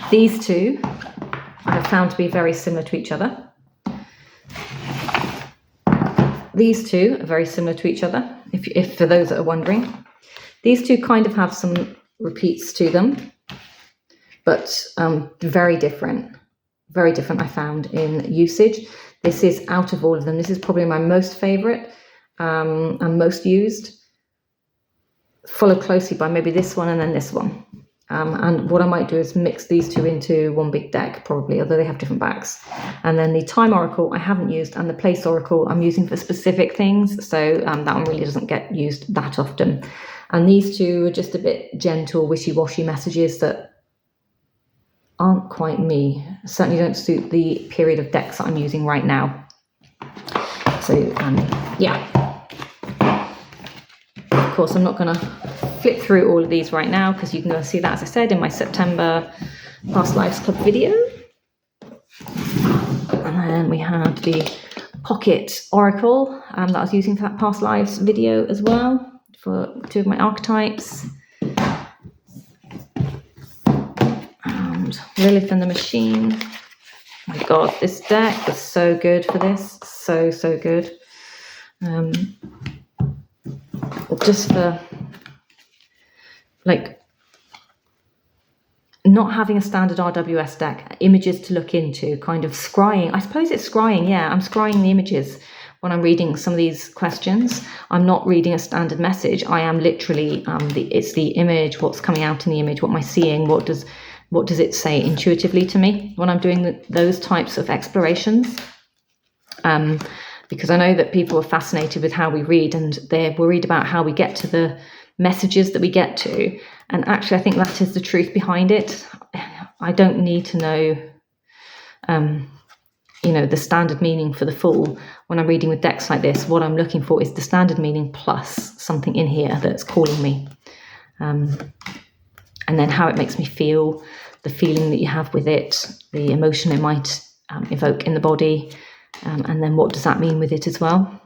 These two I have found to be very similar to each other. These two are very similar to each other, if for those that are wondering. These two kind of have some repeats to them, but very different. Very different, I found, in usage. This is, out of all of them, this is probably my most favourite and most used, followed closely by maybe this one and then this one. And what I might do is mix these two into one big deck, probably, although they have different backs. And then the Time Oracle I haven't used, and the Place Oracle I'm using for specific things, so that one really doesn't get used that often. And these two are just a bit gentle, wishy-washy messages that aren't quite me. Certainly don't suit the period of decks that I'm using right now. So, yeah. Of course, I'm not going to flip through all of these right now because you can go see that, as I said, in my September Past Lives Club video. And then we had the Pocket Oracle that I was using for that Past Lives video as well, for 2 of my archetypes. And Lilith and the Machine. Oh my god, this deck was so good for this. So good. Just for, like, not having a standard RWS deck, images to look into, kind of scrying. I suppose it's scrying, yeah. I'm scrying the images when I'm reading some of these questions. I'm not reading a standard message. I am literally, it's the image, what's coming out in the image, what am I seeing, what does it say intuitively to me when I'm doing those types of explorations. Because I know that people are fascinated with how we read, and they're worried about how we get to the messages that we get to. And actually, I think that is the truth behind it. I don't need to know, the standard meaning for the full. When I'm reading with decks like this, what I'm looking for is the standard meaning plus something in here that's calling me. And then how it makes me feel, the feeling that you have with it, the emotion it might evoke in the body. And then what does that mean with it as well?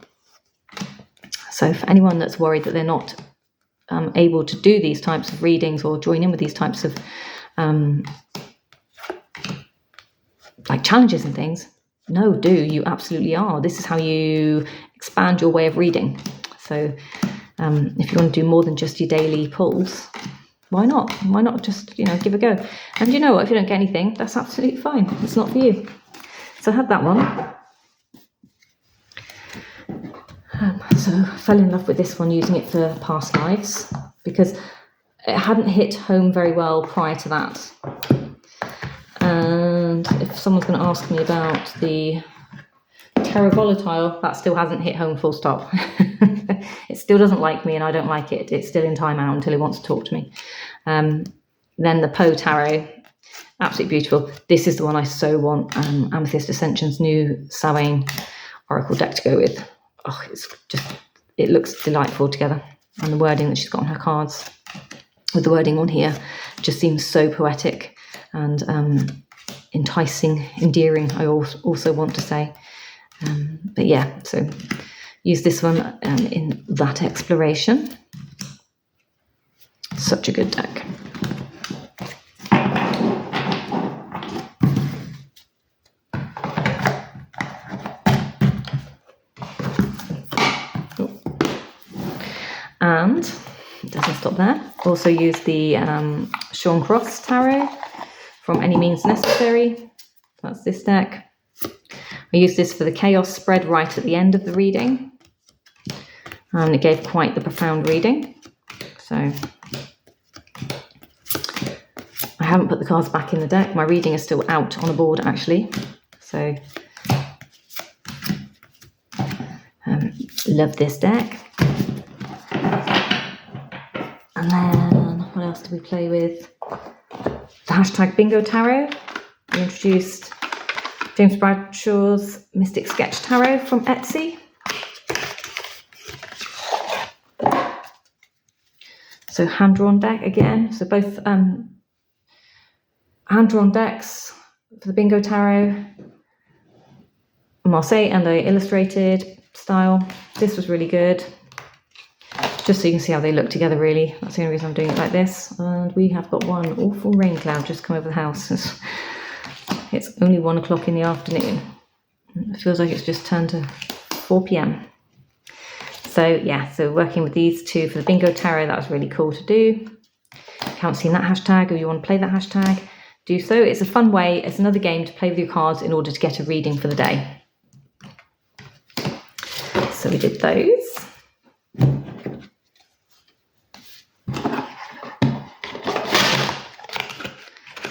So for anyone that's worried that they're not able to do these types of readings or join in with these types of like challenges and things, no, you absolutely are. This is how you expand your way of reading. So if you want to do more than just your daily pulls, why not? Why not just, give a go? And you know what? If you don't get anything, that's absolutely fine. It's not for you. So I had that one. So I fell in love with this one, using it for Past Lives, because it hadn't hit home very well prior to that. And if someone's going to ask me about the Terra Volatile, that still hasn't hit home, full stop. It still doesn't like me, and I don't like it. It's still in timeout until it wants to talk to me. Then the Poe Tarot, absolutely beautiful. This is the one I so want AmethystAscension's new Samhain Oracle deck to go with. Oh, it looks delightful together. And the wording that she's got on her cards, with the wording on here, just seems so poetic and enticing, endearing, I also want to say. But yeah, so use this one in that exploration. Such a good deck. And it doesn't stop there. Also use the Sean Cross Tarot from Any Means Necessary. That's this deck. I used this for the chaos spread right at the end of the reading. And it gave quite the profound reading. So I haven't put the cards back in the deck. My reading is still out on a board actually. So love this deck. And then what else do we play with? The hashtag Bingo Tarot. We introduced James Bradshaw's Mystic Sketch Tarot from Etsy. So hand-drawn deck again. So both hand-drawn decks for the Bingo Tarot, Marseille and a illustrated style. This was really good. Just so you can see how they look together, really. That's the only reason I'm doing it like this. And we have got one awful rain cloud just come over the house. It's only 1 o'clock in the afternoon. It feels like it's just turned to 4 p.m. So yeah, so working with these two for the Bingo Tarot, that was really cool to do. If you haven't seen that hashtag or you want to play that hashtag, do so. It's a fun way. It's another game to play with your cards in order to get a reading for the day. So we did those.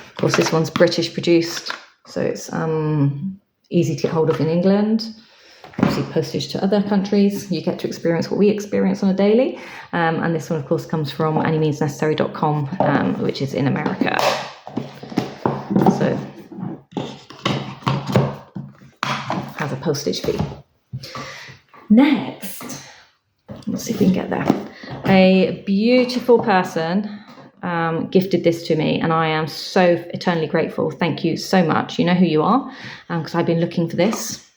Of course, this one's British produced, so it's easy to get hold of in England. Obviously, postage to other countries. You get to experience what we experience on a daily. And this one, of course, comes from anymeansnecessary.com, which is in America. So, has a postage fee. Next, let's see if we can get there. A beautiful person gifted this to me, and I am so eternally grateful. Thank you so much. You know who you are, because I've been looking for this.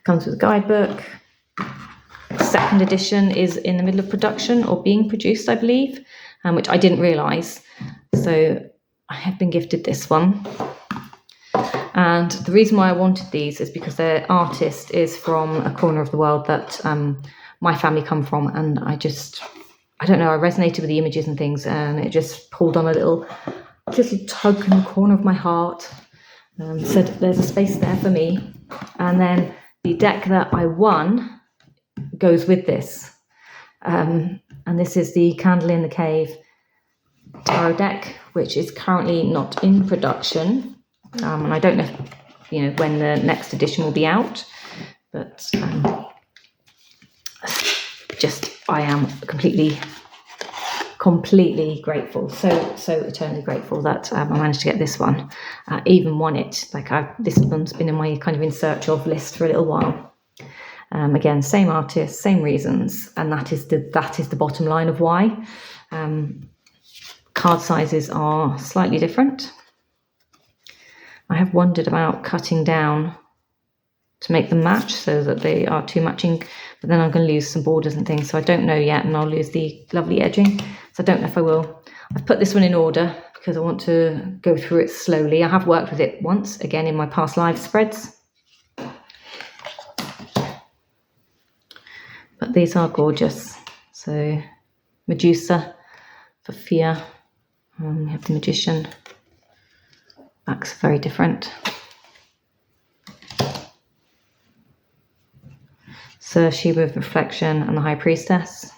Comes with a guidebook. Second edition is in the middle of production or being produced, I believe, which I didn't realise. So I have been gifted this one. And the reason why I wanted these is because their artist is from a corner of the world that my family come from, and I don't know, I resonated with the images and things, and it just pulled on a little tug in the corner of my heart. Said there's a space there for me. And then the deck that I won goes with this. And this is the Candle in the Cave tarot deck, which is currently not in production. And I don't know if, when the next edition will be out, but I am completely grateful, so eternally grateful that I managed to get this one. Even won it. This one's been in my kind of in search of list for a little while. Again, same artist, same reasons, and that is the bottom line of why. Card sizes are slightly different. I have wondered about cutting down to make them match so that they are too matching, but then I'm going to lose some borders and things, so I don't know yet, and I'll lose the lovely edging, so I don't know if I will. I've put this one in order because I want to go through it slowly. I have worked with it once, again, in my past live spreads. But these are gorgeous. So Medusa for fear. We have the Magician. Backs very different. Circe with Reflection and the High Priestess.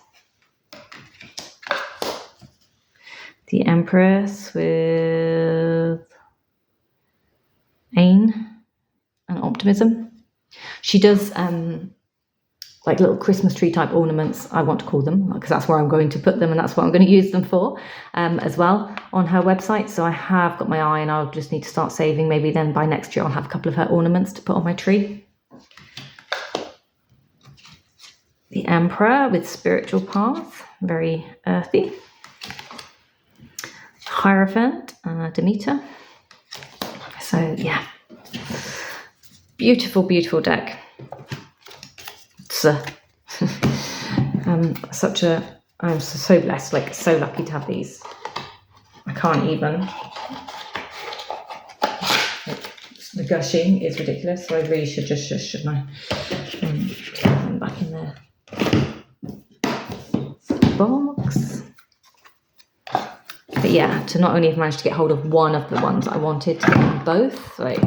The Empress with Ain and Optimism. She does like little Christmas tree type ornaments, I want to call them, because that's where I'm going to put them and that's what I'm going to use them for as well on her website. So I have got my eye, and I'll just need to start saving. Maybe then by next year I'll have a couple of her ornaments to put on my tree. The Emperor with Spiritual Path, very earthy. Hierophant, Demeter. So yeah, beautiful, beautiful deck. It's such a I'm so blessed, like so lucky to have these. I can't even. The gushing is ridiculous, so I really should just shush, shouldn't I? Put them back in there. Box. But yeah, to not only have managed to get hold of one of the ones I wanted, to get them both, like,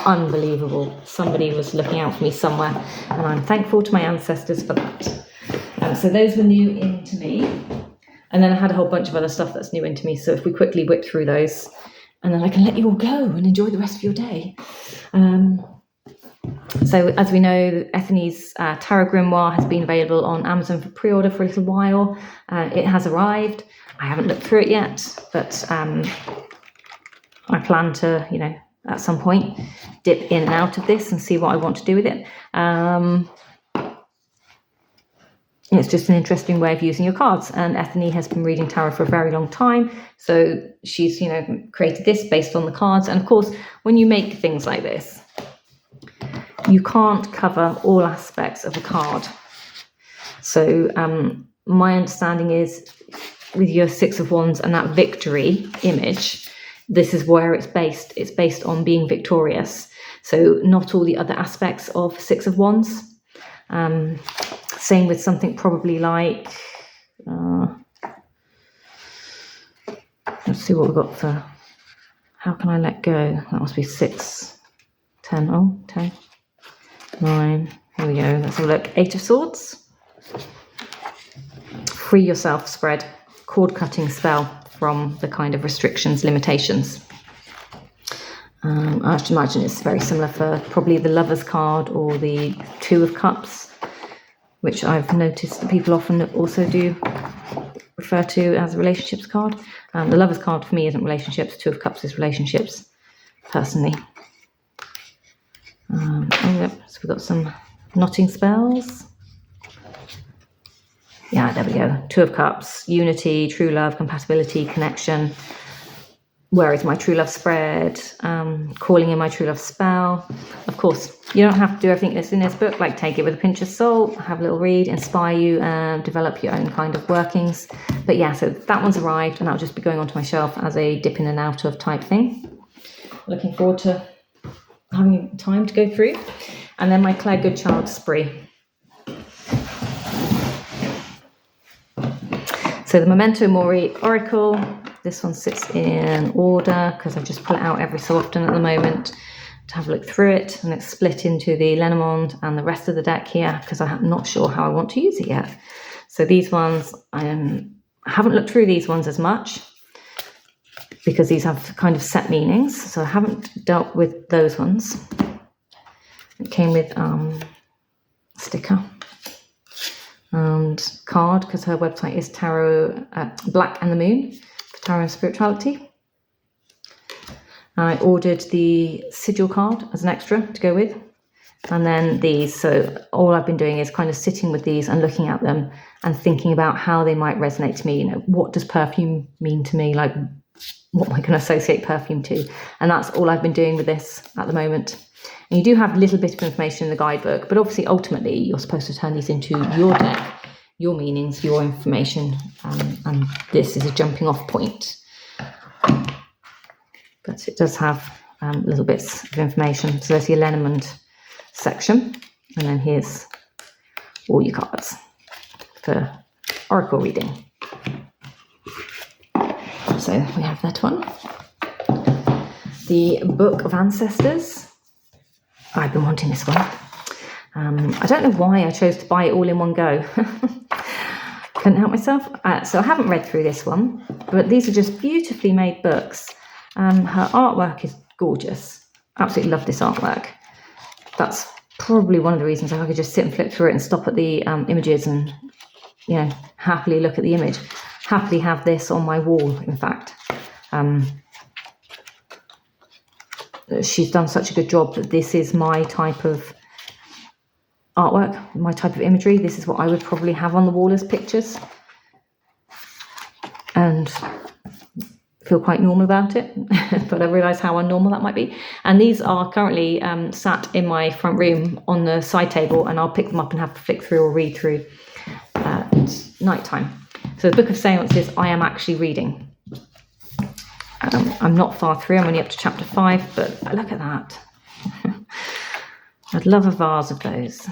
unbelievable. Somebody was looking out for me somewhere, and I'm thankful to my ancestors for that. So those were new into me. And then I had a whole bunch of other stuff that's new into me. So if we quickly whip through those, and then I can let you all go and enjoy the rest of your day. So as we know, Ethany's Tarot Grimoire has been available on Amazon for pre-order for a little while. It has arrived. I haven't looked through it yet, but I plan to, you know, at some point dip in and out of this and see what I want to do with it. It's just an interesting way of using your cards, and Ethany has been reading tarot for a very long time, so she's, you know, created this based on the cards. And of course, when you make things like this, you can't cover all aspects of a card. So my understanding is with your Six of Wands and that victory image, this is where it's based. It's based on being victorious. So not all the other aspects of Six of Wands. Same with something probably like, let's see what we've got for, how can I let go? That must be 6, 10, oh, 10, 9, here we go, let's have a look. 8 of Swords. Free yourself spread, cord cutting spell from the kind of restrictions, limitations. I should imagine it's very similar for probably the Lover's card or the Two of Cups, which I've noticed that people often also do refer to as a relationships card. The Lover's card for me isn't relationships, Two of Cups is relationships, personally. Oh, yep. So we've got some knotting spells. Yeah, there we go. Two of Cups, unity, true love, compatibility, connection. Where is my true love spread? Calling in my true love spell. Of course, you don't have to do everything that's in this book, like take it with a pinch of salt, have a little read, inspire you, and develop your own kind of workings. But yeah, so that one's arrived, and that'll just be going onto my shelf as a dip in and out of type thing. Looking forward to having time to go through. And then my Claire Goodchild spree. So the Memento Mori Oracle. This one sits in order because I just pull it out every so often at the moment to have a look through it, and it's split into the Lenormand and the rest of the deck here because I'm not sure how I want to use it yet. So these ones, I haven't looked through these ones as much because these have kind of set meanings, so I haven't dealt with those ones. It came with sticker and card because her website is Tarot Black and the Moon. Tarot and Spirituality. I ordered the sigil card as an extra to go with, and then these. So all I've been doing is kind of sitting with these and looking at them and thinking about how they might resonate to me. You know, what does perfume mean to me? Like, what am I going to associate perfume to? And that's all I've been doing with this at the moment. And you do have a little bit of information in the guidebook, but obviously ultimately you're supposed to turn these into your deck, your meanings, your information, and this is a jumping off point. But it does have little bits of information. So there's your Lenormand section, and then here's all your cards for oracle reading. So we have that one. The Book of Ancestors. I've been wanting this one. I don't know why I chose to buy it all in one go. Couldn't help myself. So I haven't read through this one, but these are just beautifully made books. Her artwork is gorgeous. Absolutely love this artwork. That's probably one of the reasons I could just sit and flip through it and stop at the images and, you know, happily look at the image. Happily have this on my wall, in fact. She's done such a good job that this is my type of artwork, my type of imagery. This is what I would probably have on the wall as pictures, and feel quite normal about it. But I realise how unnormal that might be. And these are currently sat in my front room on the side table, and I'll pick them up and have to flick through or read through nighttime. So the Book of Seances I am actually reading. I'm not far through, I'm only up to chapter 5, but look at that. I'd love a vase of those.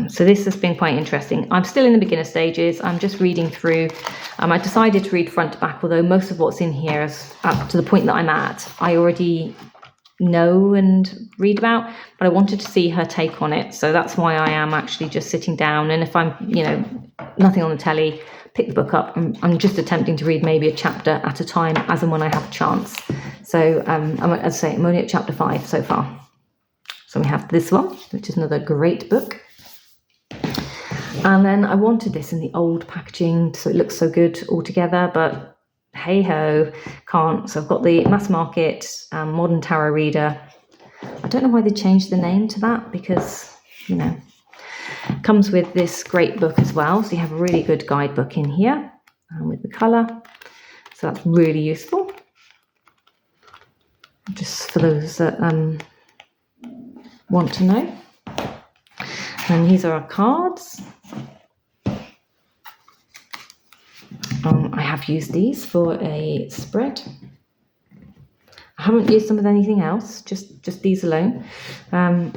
So this has been quite interesting. I'm still in the beginner stages. I'm just reading through. I decided to read front to back, although most of what's in here is up to the point that I'm at, I already know and read about, but I wanted to see her take on it. So that's why I am actually just sitting down. And if I'm, nothing on the telly, pick the book up. I'm just attempting to read maybe a chapter at a time as and when I have a chance. So as I say, I'm only at chapter 5 so far. So we have this one, which is another great book. And then I wanted this in the old packaging, so it looks so good all together, but hey ho, can't. So I've got the mass market modern tarot reader. I don't know why they changed the name to that, because it comes with this great book as well. So you have a really good guidebook in here with the colour. So that's really useful, just for those that want to know. And these are our cards. I have used these for a spread. I haven't used them with anything else, just these alone. But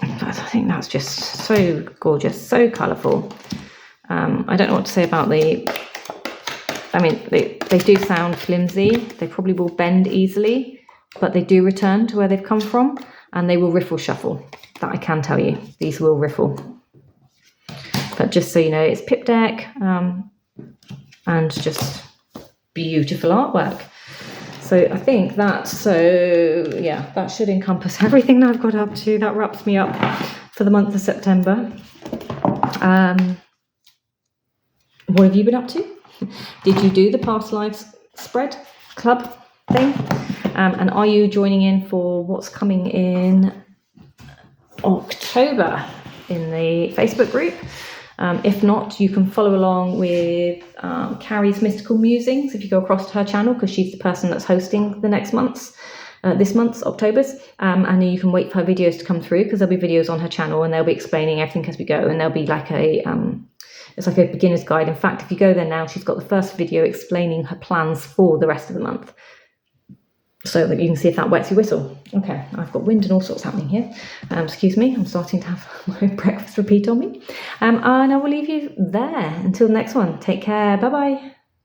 I think that's just so gorgeous, so colourful. I don't know what to say about they do sound flimsy. They probably will bend easily, but they do return to where they've come from, and they will riffle shuffle. That I can tell you. These will riffle. But just so you know, it's Pip Deck, and just beautiful artwork. So I think that should encompass everything that I've got up to. That wraps me up for the month of September. What have you been up to? Did you do the Past Lives Spread Club thing? And are you joining in for what's coming in October in the Facebook group? If not, you can follow along with Carrie's Mystical Musings if you go across to her channel, because she's the person that's hosting the next month's, this month's, October's. And then you can wait for her videos to come through, because there'll be videos on her channel and they'll be explaining everything as we go. And there'll be like it's like a beginner's guide. In fact, if you go there now, she's got the first video explaining her plans for the rest of the month, so that you can see if that wets your whistle. Okay, I've got wind and all sorts happening here. Excuse me, I'm starting to have my breakfast repeat on me. And I will leave you there until the next one. Take care. Bye-bye.